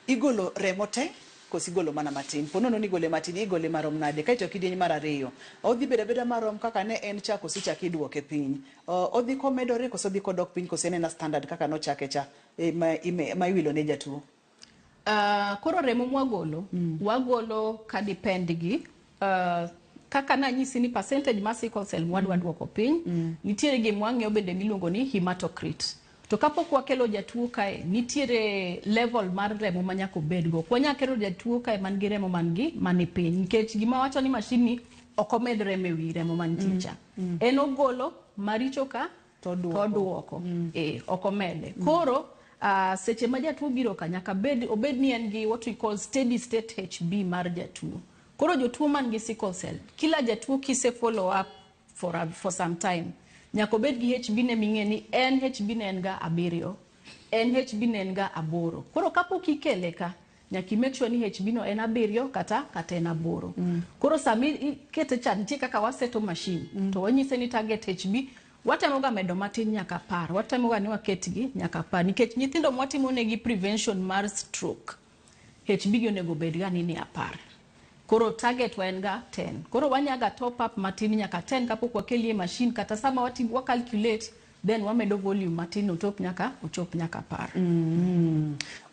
igolo remo te kosigolo mana matin ponono ni gole matin igole marom nade kaito kidieny mar ariyo odhi beda marom kaka ne en chako sichaki duoke piny odhi komedore koso dhi kodok piny kose na standard kaka no chake cha ma iwilo ne jatuo koro remo wagolo ka depend gi kaka nanyisi ni percentage ma sickle cell mwadwa duoko piny nitiere gima wang'iyo bende miluongo ni hematocrit to kapok wakelo jatuo kae nitiere level mar remo manyako bedgo kwanya kelo jatuo kae man gi remo mani piny nikech gima wacho ni machine ni okomed remo ewi remo manticha en ogolo maricho ka to duoko okomede koro seche ma jatuo biro ka nyaka obed ni en gi what we call steady state HB mar jatuo koro jotuo man gi sickle cell kila jatuo kise follow up for some time nyako bed gi HB ne ming'e ni HB ne en ga 7 HB ne en ga 8 koro kapok ikele ka nyaki make sure ni HB no en 7 kata en 8 koro sami kete cha nitie kaka waseto machine to wanyise ni target HB watemo ga medo matin nyaka par watemo ga ni waketgi nyaka par nikech nyithindo mwatimo negi prevention mar stroke HB gi onego bed ga ni 10 koro target waen ga 10 koro wanyaga top up matin nyaka 10 kapok wakelie machine kata sama wa calculate then wamedo volume matin ochop nyaka par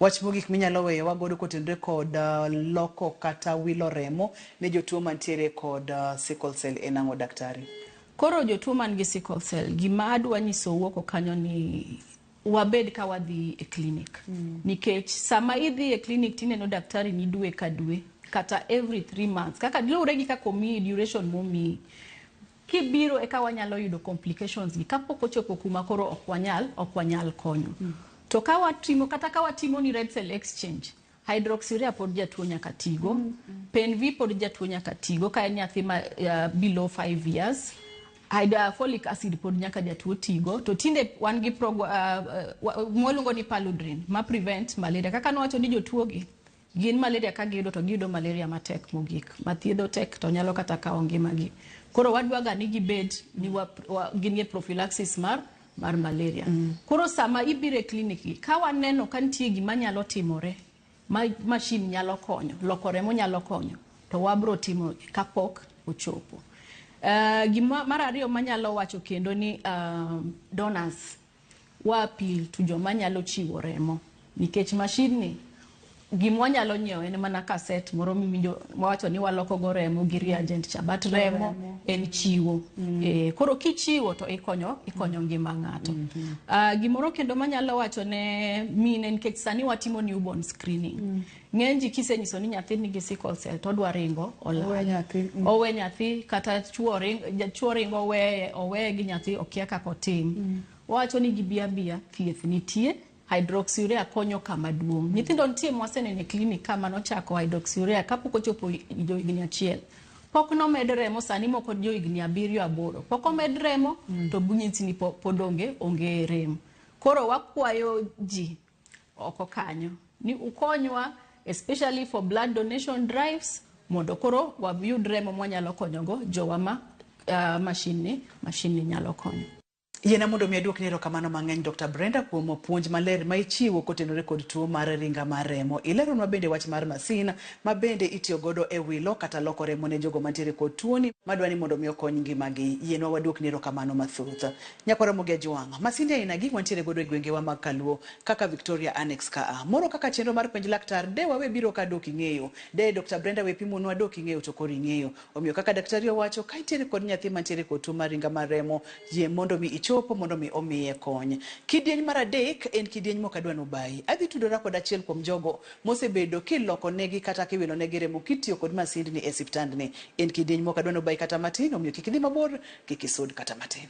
wach mogik minyalo weyo wagodo kotenre kod loko kata wilo remo ne jotuo mantiere kod sickle cell enang'o daktari koro jotuo man gi sickle cell gima adwa nyiso wuoko kanyo ni wabed ka wadhi e clinic nikech sama idhi e clinic tineno daktari ni dwe ka dwe kata every 3 months kaka dilore gi kaka mi duration momi kibiro eka wanyalo yudo complications gi kapok ochopo kuma koro ok wanyal konyo to ka watimo ni red cell exchange hydroxyurea pod jatuo nyaka tigo PNV pod jatuo nyaka tigo ka en nyathi ma below 5 years folic acid pod nyaka jatuo tigo to tinde wan gi mwolungo ni paludrin ma prevent malaria kaka nowacho ni jotuo gi gin malaria ka giyudo to giyudo malaria matek mogik mathiedho tek to nyalo kata kawo ngimagi koro wadwaga ni gibed ni gin prophylaxis mar malaria koro sama ibire clinic ka waneno ka nitie gima nyalo timore machine nyalo konyo loko remo nyalo konyo to wabro timo kapok ochopo gima mar ariyo manyalo wacho kendo ni donors wa appeal to joma nyalo chiwo remo nikech machine ni gimwa nyalo nyiewo en mana kaset moro mwacho ni waloko go remo gi reagent cha, but remo en chiwo. Koro kichiwo to ikonyo ngima ng'ato. Gimoro kendo manyalo wacho ne mine nikech sani watimo newborn screening. Ng'eny ji kisenyiso ni nyathi nigi sickle cell to dwa ringo owe nyathi kata chuo ringo owe gi nyathi okia kaka otim. Wacho ni gibia thieth nitie. Hydroxyurea konyo kama duong'. Nyithindo nitie mwasenene klinik kama nochako hydroxyurea kapok ochopo higni 1. Pok nomed remo sani moko higni 7-8. Pok omed remo to bunyithini pod onge remo. Koro wakwayo ji oko kanyo ni ukonywa, especially for blood donation drives, mondo koro wayud remo mwanyalo konyogo jowa ma machine nyalo konyo. Yena mondo mi aduok nero kamano mang'eny Dr. Brenda kuom puonj maler ma ichiwo kotenore kod tuo mar ringa mar remo. Ileronwa bende wach mar masin ma bende itiyo godo e wilo kata loko remo ne jogo mantiere kod tuoni madwani mondo mi okony ngimagi. Yenwa waduok nero kamano mathuth. Nyakwara Mogia Jwanga, masinde aina gi wantiere godo e gwengewa mag Kaluo kaka Victoria Annex ka moro kaka chenro mar penj laktar de wawe biro ka dok ing'eyo. De Dr. Brenda we pimonwa dok ing'eyo to koro ing'eyo. Omiyo kaka daktari owacho ka itiere kod nyathi mantiere kod tuo mar ringa mar remo, yie mondo mi chopo mondo mi omiye kony. Kidieny mar adek en kidieny mokadwa nobai. Adhi tudora kod achiel kuom jogo mosebedo kiloko negi kata kiwilo negi remo kitiyo kod masindni e osiptandni. En kidieny mokadwa nobai kata matin, omiyo kik idhi mabor, kik isud kata matin.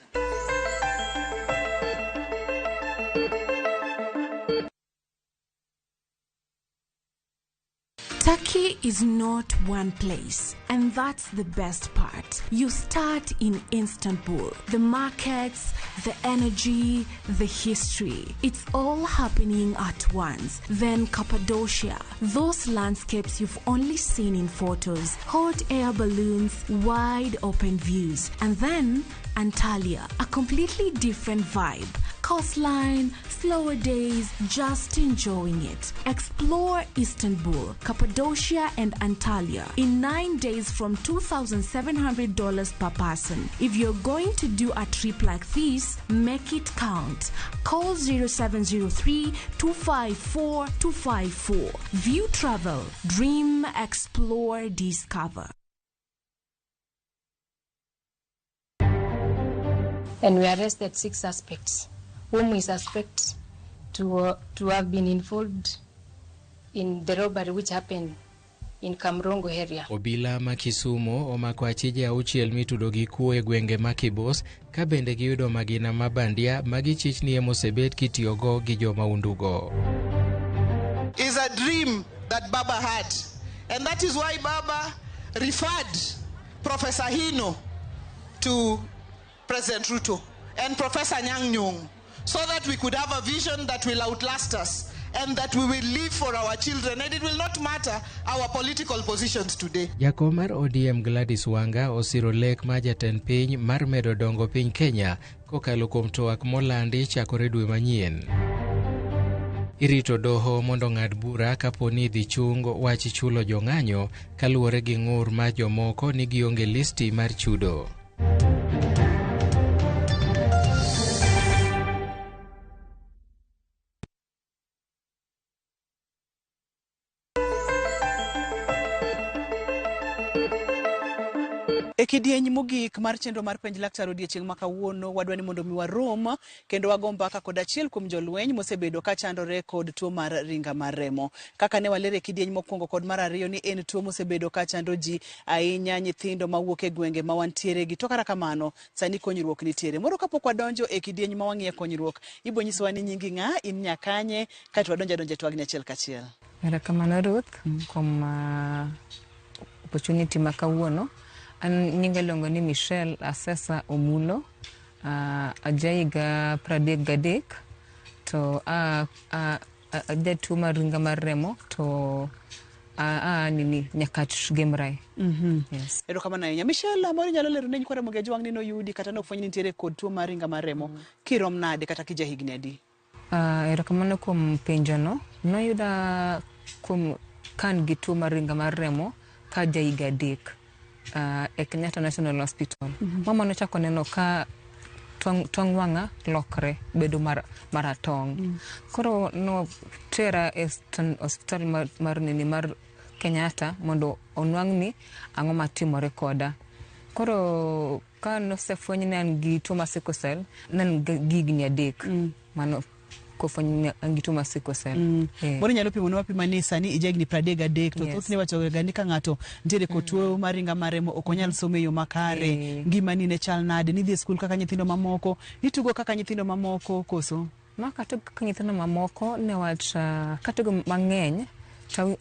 Turkey is not one place, and that's the best part. You start in Istanbul. The markets, the energy, the history. It's all happening at once. Then Cappadocia. Those landscapes you've only seen in photos. Hot air balloons, wide open views. And then Antalya, a completely different vibe. Coastline, slower days, just enjoying it. Explore Istanbul, Cappadocia and Antalya in 9 days from $2,700 per person. If you're going to do a trip like this, make it count. Call 0703-254-254. View Travel. Dream, explore, discover. And we arrested 6 suspects, whom we suspect to have been involved in the robbery which happened in Kamrongo area. Obila ma Kisumo omako achije auchiel mitudo gi kuo e gwenge ma Kibos ka bende giyudo magina mabandia magichichni mosebet kitiyogo gi joma undugo. Is a dream that Baba had, and that is why Baba referred Professor Hino to President Ruto and Professor Nyang' Nyong'o, so that we could have a vision that will outlast us and that we will live for our children, and it will not matter our political positions today. Jakom mar ODM Gladys Wanga osiro lek ma jatend piny mar medo dongo piny Kenya kokalo kuom twak molandi chakore dwe manyien. Irito doho mondo ng'ad bura kaponi dhi chung wach chulo jong'anyo kaluwore gi ng'ur ma jomoko ni gionge listi mar chudo. E kidieny mogik mar chenro mar penj laktar odiechieng' ma kawuono wadwani mondo mi warom kendo wago mbaka kod achiel kuom jolweny mosebedo ka chandore kod tuo mar ringa mar remo. Kaka ne walere kidieny mokwongo kod mar ariyo ni en tuo mosebedo ka chando ji ahinya nyithindo mawuok e gwenge ma wantiere gi, to kata kamano sani konyruok nitiere. Moro kapok wadonjo e kidieny ma wang'iye konyruok, ibo nyisowa ni nyingi ng'a, in nyakanye, kato wadonjo e twagni achiel kachiel. Erokamano Ruth kuom opportunity ma kawuono. An nyinga luongo ni Michelle Asesa Omulo, ajaiga 33, to jatuo mar ringa mar remo, to Nyakach Gemrai. Yes. Erokamano ahinya. Michelle, moro nyalo lero ne Nyakwara Mogia Jwang' ni noyudi kata nofweny ni nitiere kod tuo mar ringa mar remo kirom nade kata kijahigni adi? Erokamano kuom penjono. Noyuda kuom kan gi tuo mar ringa mar remo ka jaiga 3. E Kenyatta National Hospital. Mama nochako neno ka tong wanga lokre bedo maratong. Koro no tera hospital mar Kenyatta mondo onwang' ni ang'o matimore koda. Koro ka nosefweny ni an gi tuo mar sickle cell, nan gigni 3 mano kofweny an gi tuo mar sickle cell. Boro nyalo pimo nwa pima ni sani ijagni 33 to thothne wacho ga ni ka ng'ato ntiere kod tuo maringa maremo ok onyal somo e yo makare, ngimani ne chal nade, ni dhi e skul kaka nyithindo mamoko, nitugo kaka nyithindo mamoko koso? Ma katugo kaka nyithindo mamoko newach katugo mang'eny to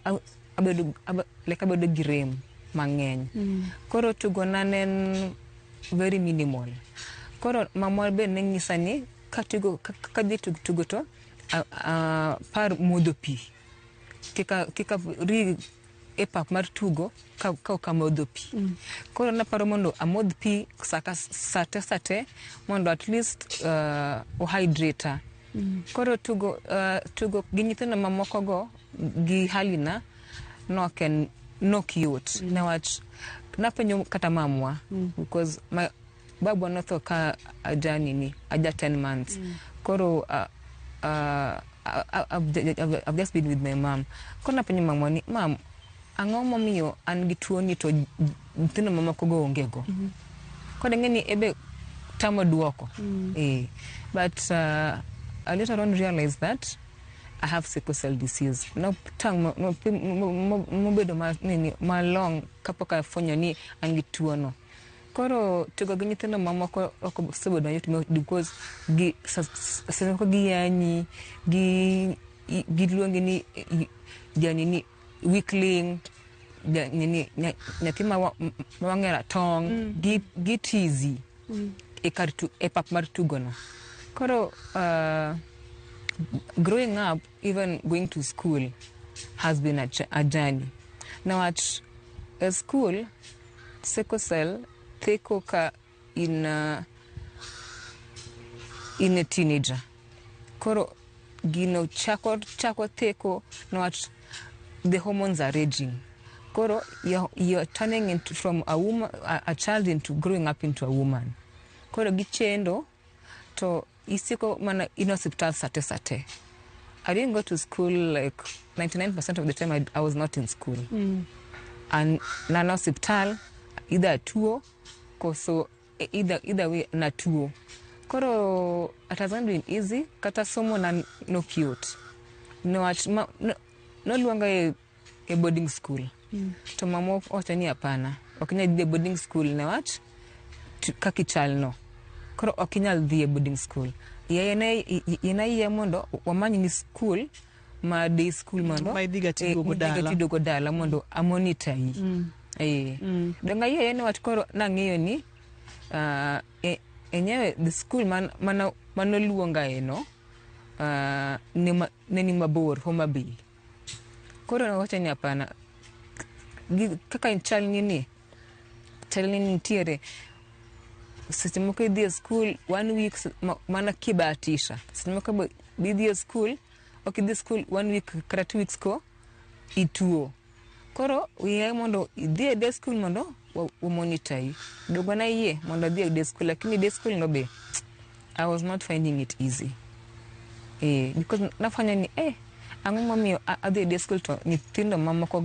abedo gi rem mang'eny. Koro tugo na nen very minimal. Koro mamwa be ne ng'isa ni kadhi tugo to par modho pi. Kika ri e pap mar tugo ka modho pi. Koro naparo mondo amodh pi sate mondo at least hydrata. Koro tugo gi nyithindo mamoko go gi Halina nok yot newach napenjo kata mamwa because my babu notho ka aja 10 months. Koro I've just been with my mom. Koro napenjo mamwa ni mam, ang'o momiyo an gi tuo ni to nyithindo mamoko go onge go? Koro ng'eni ebe tamo duoko. But I later on realized that I have sickle cell disease. No tang mobedo malong kapoka fonyo ni an gi tuo no. Koro tugo gi nyithindo mamoko ok sebedo yot because ko giyanyi gi luongi ni janini weakling, janini nyathi ma wang'era tong gi tizi e pap mar tugo no. Koro growing up, even going to school has been a journey. Now at school, sickle cell take oka in a teenager. Koro gino chako teko now at the hormones are raging. Koro you're turning into from a child into growing up into a woman. Koro gichendo to isiko mana in hospital sate. I didn't go to school like 99% of the time I was not in school. And na hospital either tuo koso either way na tuo. Koro it hasn't been easy kata somo na no cute. No luanga e boarding school. To mamo otani hapana. Okinya di boarding school na wat kakichal no. Koro okinyal dhi e boarding school. Yena mondo wamanyi ni school ma day school mondo ma idhiga tidogo dala mondo amonita yi. Donga yena wat koro nang'eyo ni enyewe the school manoluonga eno neni mabor Homa Bay. Koro nawacha ni hapana. Kaka chal ni nitiere seche moko idhi e school 1 week mana kibatisha. Seche moko idhi e school, ok idhi school 1 week kata 2 weeks ko ituo. Koro wiye mondo idhi e day school mondo monitor yi. Dogo na iye mondo idhi e day school, lakini day school no be I was not finding it easy. Because nafanya ni ang'o momiyo adhi e day school to nyithindo mamoko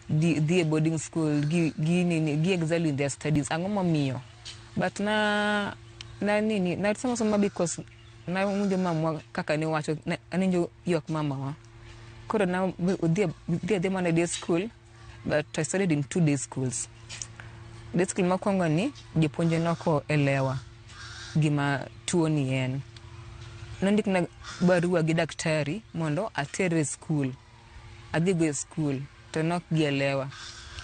dhi e boarding school gi excel in their studies. Ang'o momiyo? But na soma because na unjo mamwa kaka ni wacho aninjo yok mama wa. Koro na udhi mana day school, but I studied in 2 day schools. Day school makwongo ni japuonje noko elewa gima tuo ni en. Nondik na barua gi daktari mondo atere school. Adhi go school to nok gielewa.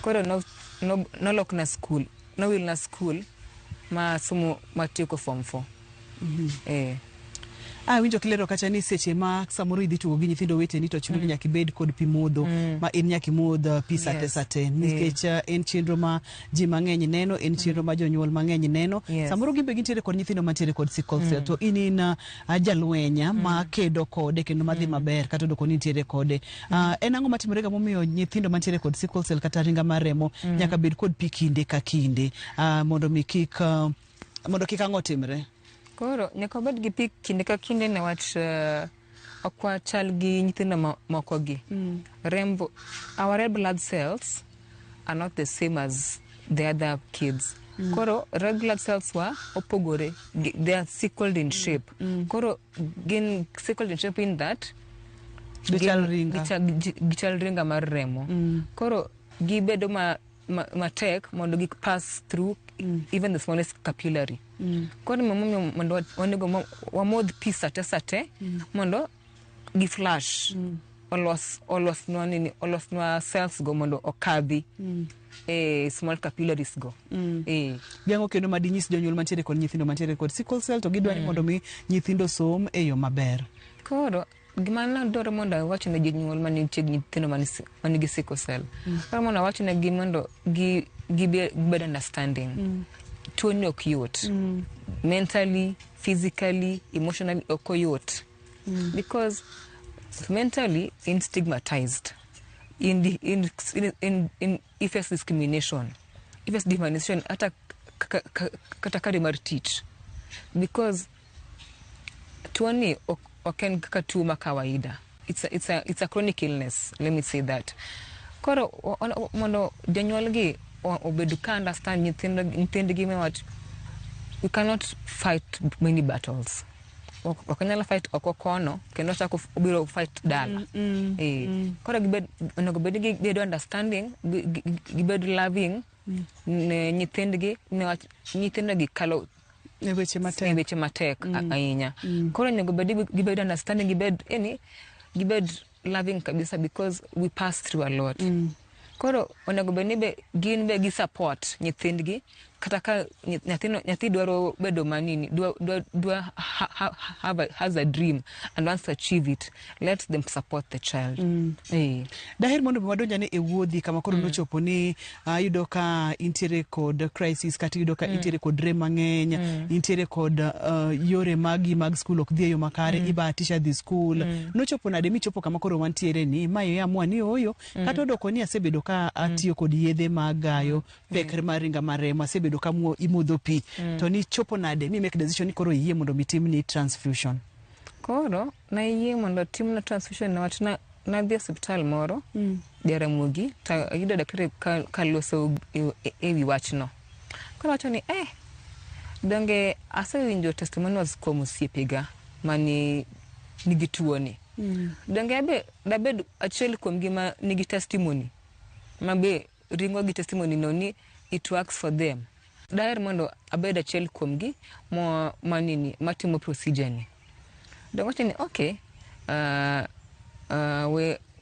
Koro no lok na school. No will na school ma somo matieko form 4. Winjo kilero kacha ni seche ma samoro idhi tugo gi nyithindo weteni to chuno nyaka ibed kod pi modho ma in nyaka imodh pi sate nikech en chenro ma ji mang'eny neno, en chenro ma jonyuol mang'eny neno. Samoro gimbe gintiere kod nyithindo mantiere kod sickle cell to in jalwenya ma kedo kode kendo madhi maber kata doko ni nitiere kode. En ang'o matimore ga momiyo nyithindo mantiere kod sickle cell kata ringa mar remo nyaka bed kod pi kinde ka kinde mondo kik ang'o timre? Koro nyaka wabed gi pi kinde ka kinde newach ok wachal gi nyithindo moko gi. Our red blood cells are not the same as the other kids. Koro red blood cells wa opogore. They are sickled in shape. Koro gin sickled in shape in that gichal ringa mar remo. Koro gibedo matek mondo gi pass through even the smallest capillary. Koro mamomiyo mondo onego wamodh pi sate mondo gi flash olosnwa cells go mondo okadhi small capillaries go. Geng'o kendo madinyis jonyuol mantiere kod nyithindo mantiere kod sickle cell to gidwani mondo mi nyithindo som e yo maber. Koro gima nadwaro mondo awach ne jonyuol mantie gi nyithindo manigi sickle cell. Koro mondo awach ne gi mondo gibed understanding. Tuoni ok yot. Mentally, physically, emotionally ok yot. Because mentally in stigmatized in ifes discrimination ata kata kare mar tich, because tuoni oken kaka tuo ma kawaida. It's a chronic illness, let me say that. Koro mondo janyuol gi obedu ka understand nyithindgi mewach we cannot fight many battles. Okanyala fight okokono kendo chako obiro fight dala. Koro onego bed gi bedo understanding, gibed loving ne nyithindgi, nyithindo gi kalo weche matek ahinya. Koro onego bed gibed understanding, gibed loving kabisa, because we pass through a lot. Koro onego bed ni gin be gi support nyithindgi, kata ka nyathi dwaro bedo manini, has a dream and wants to achieve it, let them support the child. Daher mondo wadonjane e wuodhi kama koro nochopo ni yudo ka intiere kod crisis, kata yudo ka intiere kod rem mang'eny, intiere kod yore mag skul ok dhi e yo makare, ibatisha dhi skul. Nochopo nade michopo kama koro wantiere ni mayo yamua ni oyo, kata odoko ni asebedo ka atiyo kod yedhe magayo pekre maringa maremo, asebedo ka imodho pi, to ni chopo nade mi make decision ni koro yie mondo mitim ni transfusion? Koro na yie mondo tim na transfusion na wach na dhi hospital moro Jaramogi, ta yudo daktari ka loso ewi wachno. Koro wacho ni donge asewinjo testimonials kuom osiepega mani nigi tuoni. Donge dabed achiel kuom gima nigi testimony mabe ringo gi testimony no ni it works for them. Daher mondo abed achiel kuom gi matimo procedure ni. Donge wacho ni okay,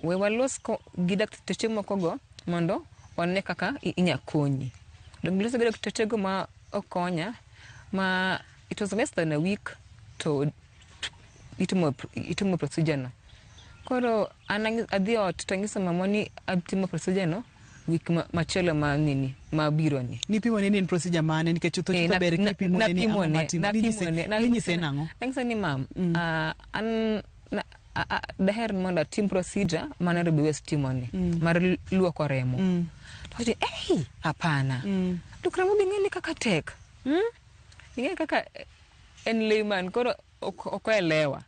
we walos gi dakteche moko go mondo wane kaka inya konyi. Donge loso gi dakteche go ma okonya, ma it was less than a week to itimo procedure no. Koro adhi ot to ngiso mamoni atimo procedure no week machielo mabiro ni. Nipimo ni procedure mane nikech chutho ber kipimo ni ninyise nang'o? Nang'isa ni mam, daher mondo atim procedure mana Nairobi West timoni mar luoko remo. To hapana. Luoko remo bing'eni kaka tek. Ing'e kaka en layman, koro okoelewa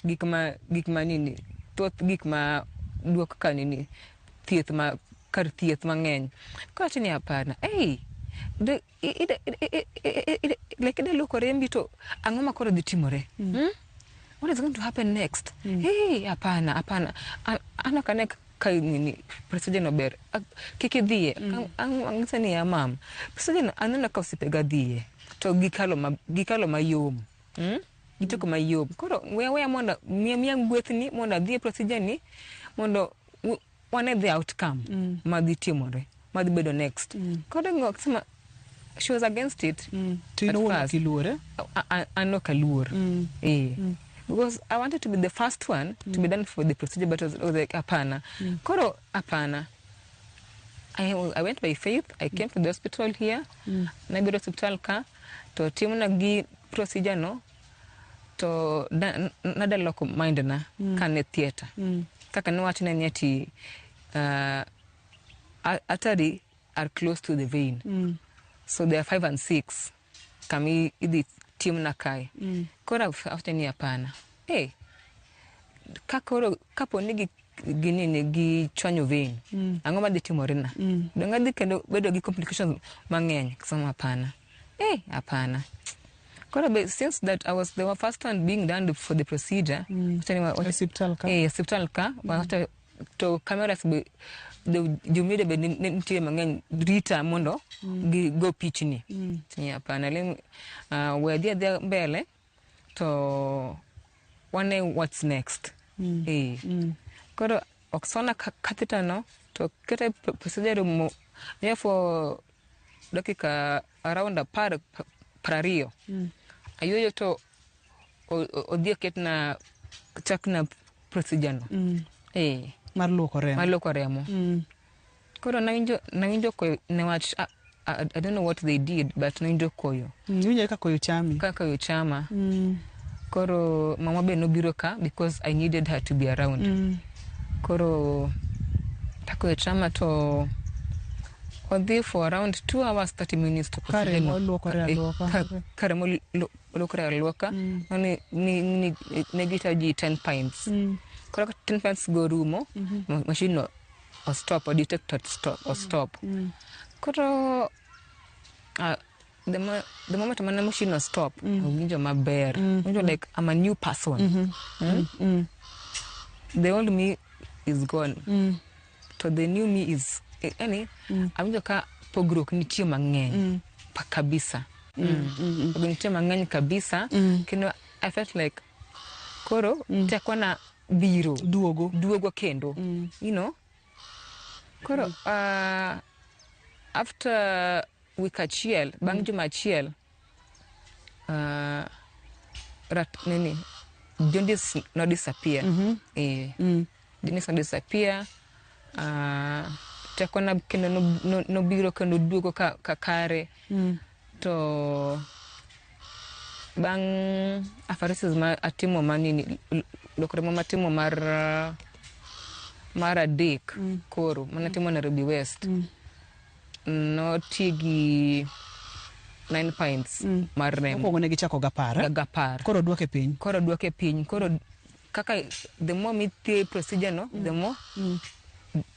gik ma nini, thoth gik ma duoko ka nini thieth ma kar thieth mang'eny. Koro ni hapana. Like ida luoko rembi to ang'o ma koro dhi timore? What is going to happen next? Hapana. Ano kane ka nini procedure no ber. Kiki dhiye. Ang'isa ni ya mam. Procedure no aneno ka osipega dhiye. To gikalo mayom. Gitoko mayom. Koro weya mondo miya gwethni mondo adhi procedure ni mondo one the outcome madhi timore, madhi bedo next. Koro ng'ok sema she was against it. To you know what kiluore? Ano kaluor. Because I wanted to be the first one to be done for the procedure, but I was like hapana. Koro hapana. I went by faith. I came to the hospital here. Nairobi hospital ka to timu na gi procedure no to nadaloko mind na kane theater. Kaka niwach na nyati artery are close to the vein. So they are 5 and 6. Kami idi timna kae. Koro after ni hapana. Kapo ni gi chwanyo vein. Ang'o madhi timore na? Dong' adhi kendo bedo gi complications mang'eny. Kusema hapana. Hapana. Since that I was the first one being done for the procedure, hospital ka, after to cameras be the jumide be nitie mang'eny rita mondo gi go pichni. Hapana, we there mbele to one what's next. Koro oksona catheter no to kete procedure mo therefore dakika around prario. Ayoyo to odhi ketna chakna procedure no. Mar luoko remo. Koro nawinjo koyo newach I don't know what they did, but nawinjo koyo. Winjo ka koyo chami. Ka koyo chama. Koro mama be nobiro ka because I needed her to be around. Koro takoyo chama to odhi for around 2 hours 30 minutes to kare mo luokore aluoka. Ni negita ji 10 pints. Koro 10 pints go rumo, machine no or stop or detect or stop. Koro the moment my machine was stop, winjo maber. Winjo like I'm a new person. The old me is gone. So the new me is winjo ka pogrok nitie mang'eny kabisa. Nitie mang'eny kabisa. Kendo I felt like koro tekwana biro duogo kendo. You know? Koro after week achiel, bang' juma achiel, jaundice no disappear. Jaundice no disappear. Tekona kendo no biro kendo duogo ka kare. To bang' apheresis ma atimo manini lokore ma atimo mar adek koro manatimo Nairobi West. No tigi 9 pints mar remo. Okwongo ne gichako gapar. Koro duoke piny. Koro kaka the more miti procedure no, the more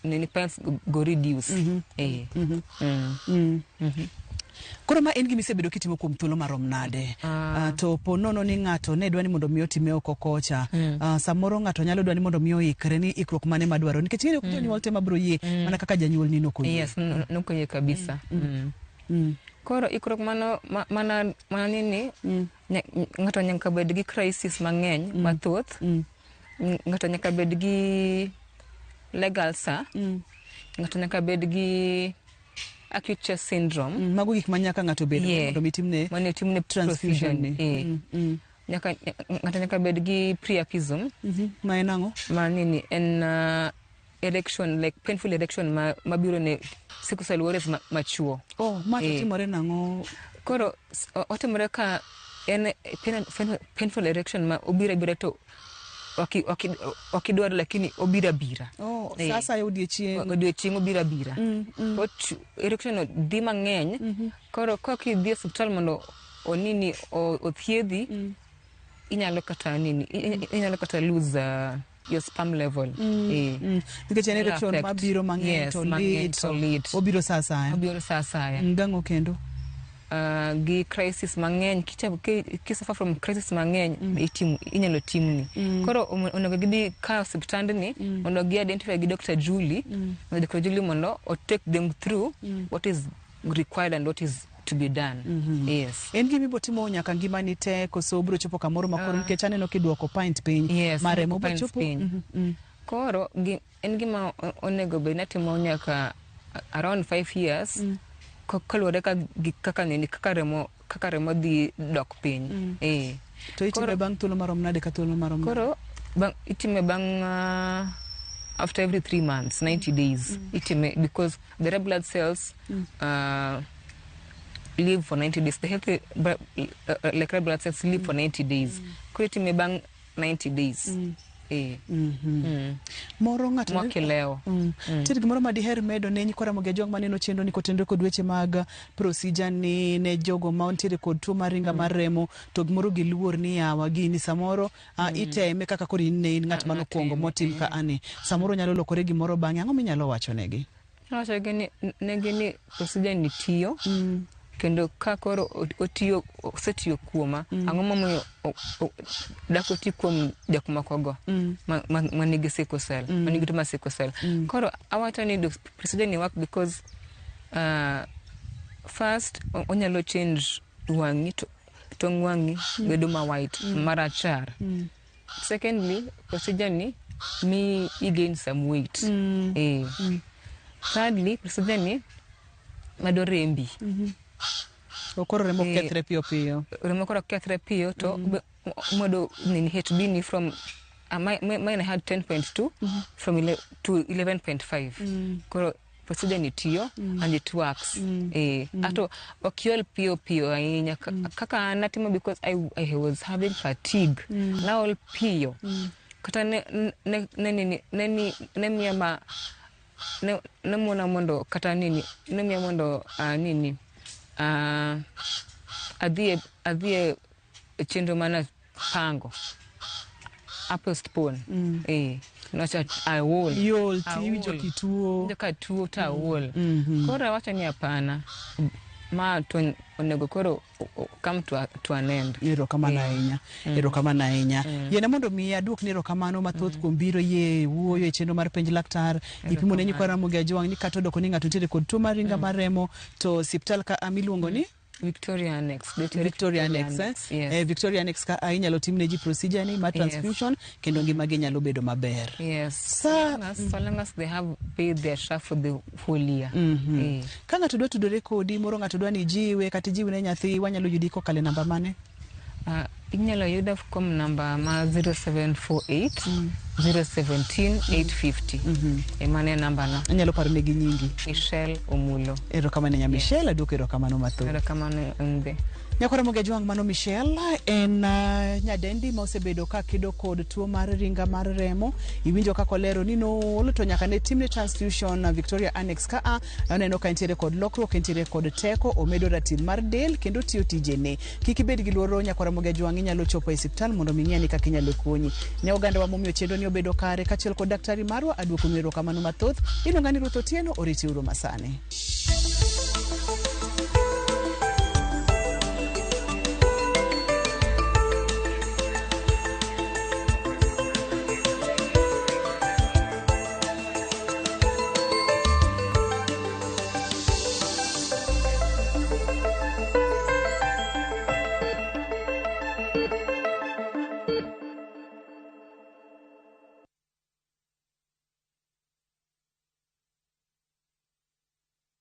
nini pints go reduce. Koro ma en gima isebedo kitimo kuom thuolo marom nade? To po nono ni ng'ato ne dwani mondo mi otime oko kocha. Samoro ng'ato nyalo dwani mondo mi oikre ni ikruok mane madwaro. Nikech ng'eyo kujo nyuol te mabro yie mana kaka janyuol ni nokoyie. Yes, nokoyie kabisa. Koro ikruok mana nini ng'ato nyaka bed gi crisis mang'eny mathoth. Ng'ato nyaka bed gi legal sa. Ng'ato nyaka bed gi acute chest syndrome. Mago gik manyaka ng'ato bed mondo mitimne transfusion ni. Ng'ato nyaka bed gi priapism. Ma en ang'o? Ma nini en erection, like painful erection mabiro ne sickle cell warriors machuo. Ma timore nang'o? Koro otimore ka en painful erection ma obira to okidwar lakini obira bira. Sasa odiochieng obira bira. Erection dhi mang'eny. Koro kokidhi e hospital mondo onini othiedhi, inyalo kata lose your sperm level. Nikech en erection mabiro mang'eny to lit. Obiro sasa. Ngang'o kendo? Gi crisis mang'eny kisafa from crisis mang'eny inyalo timni. Koro onego gidhi ka hospitandni mondo gi identify gi Dr. Julie mondo o take them through what is required and what is to be done. Yes. En gimi botimo nyaka ngimani te koso bro chopo kamoro makoro nikech aneno kiduoko pint piny maremo bochopo. Koro en gima onego be natimo nyaka around 5 years. Kaluwore kaka remo dhi dok piny. To itime bang' thuolo marom nade ka thuolo marom? Koro itime bang' after every 3 months, 90 days. Itime because the red blood cells live for 90 days. The healthy like red blood cells live for 90 days. Koro itime bang' 90 days. Moro ng'ato mokileo. Tiri gimoro ma diher medo ne nyikora moge jong maneno chendo ni kotendo kod weche mag procedure ni ne jogo ma ontiere kod tuo mar ringa mar remo to gimoro giluor ni yawa gini samoro iteme kaka kori ne in ng'at mano kuongo motim ka ani samoro nyalo lokore gimoro bang'e ang'o minyalo wacho negi? Wacho ni procedure ni tiyo kendo ka koro osetiyo kuoma ang'o momiyo dako ti kuom jakumakogo manigi sickle cell manigi tuo mar sickle cell. Koro awacho ni procedure ni work because first onyalo change wang'i tong' wang'i bedo ma white marachar. Secondly procedure ni mi gain some weight. Thirdly procedure ni medo rembi. Okoro remo kethre piyo piyo. Remo koro kethre piyo to modo nini HB ni from mine had 10.2 from to 11.5. Koro procedure ni tiyo and it works. Ato okiol piyo ahinya kaka anatimo because I was having fatigue. Now all piyo. Kata nemona mondo kata nini nemia mondo nini adhie chenro mana pango postpone nocha awol yol tiwijo kituo joka tuo ta awol. Koro wacha ni hapana ma to onego koro come to an end. Erokamano ahinya. Erokamano ahinya. Yena mondo mi aduok ni erokamano mathoth kuom biro ye wuoyo e chenro mar penj laktar ipimo ne nyikora moge jwang ni kata doko ni ng'ato tiere kod tuo mar ringa mar remo to hospital ka amiluongo ni Victoria Annex. Victoria Annex. Yes. Victoria Annex ka inyalo timne ji procedure ni mar transfusion kendo ngima gi nyalo bedo maber. Yes. So long as they have paid their share for the whole year. Ka ng'ato dwa tudore kodi moro ng'ato dwa ni jiwe kata jiwe ne nyathi wanyalo yudi kokale namba mane? Inyalo yuda kuom namba ma 0748 017 850. Emane namba na. Inyalo paro negi nyingi. Michelle Omulo. Erokamano nya Michelle aduok erokamano mathoth. Erokamano nde. Nyakora moge jwang mano Michelle en nyadendi ma osebedo ka kido kod tuo mar ringa mar remo. Iwinjo ka kolero ni no to nyaka ne timne transfusion Victoria Annex ka aneno ka entiere kod lokruok entiere kod teko omedo ratil mar del kendo tiyo tijene. Kik ibed gi luoro nyakora moge jwang inyalo chopo e hospital mondo mi ng'eni kaka inyalo konyi. Ne oganda wa momiyo chendo ni obedo kare kachiel kod daktari marwa aduoko erokamano mathoth. Iluonga ni Ruth Otieno oriti uru masane.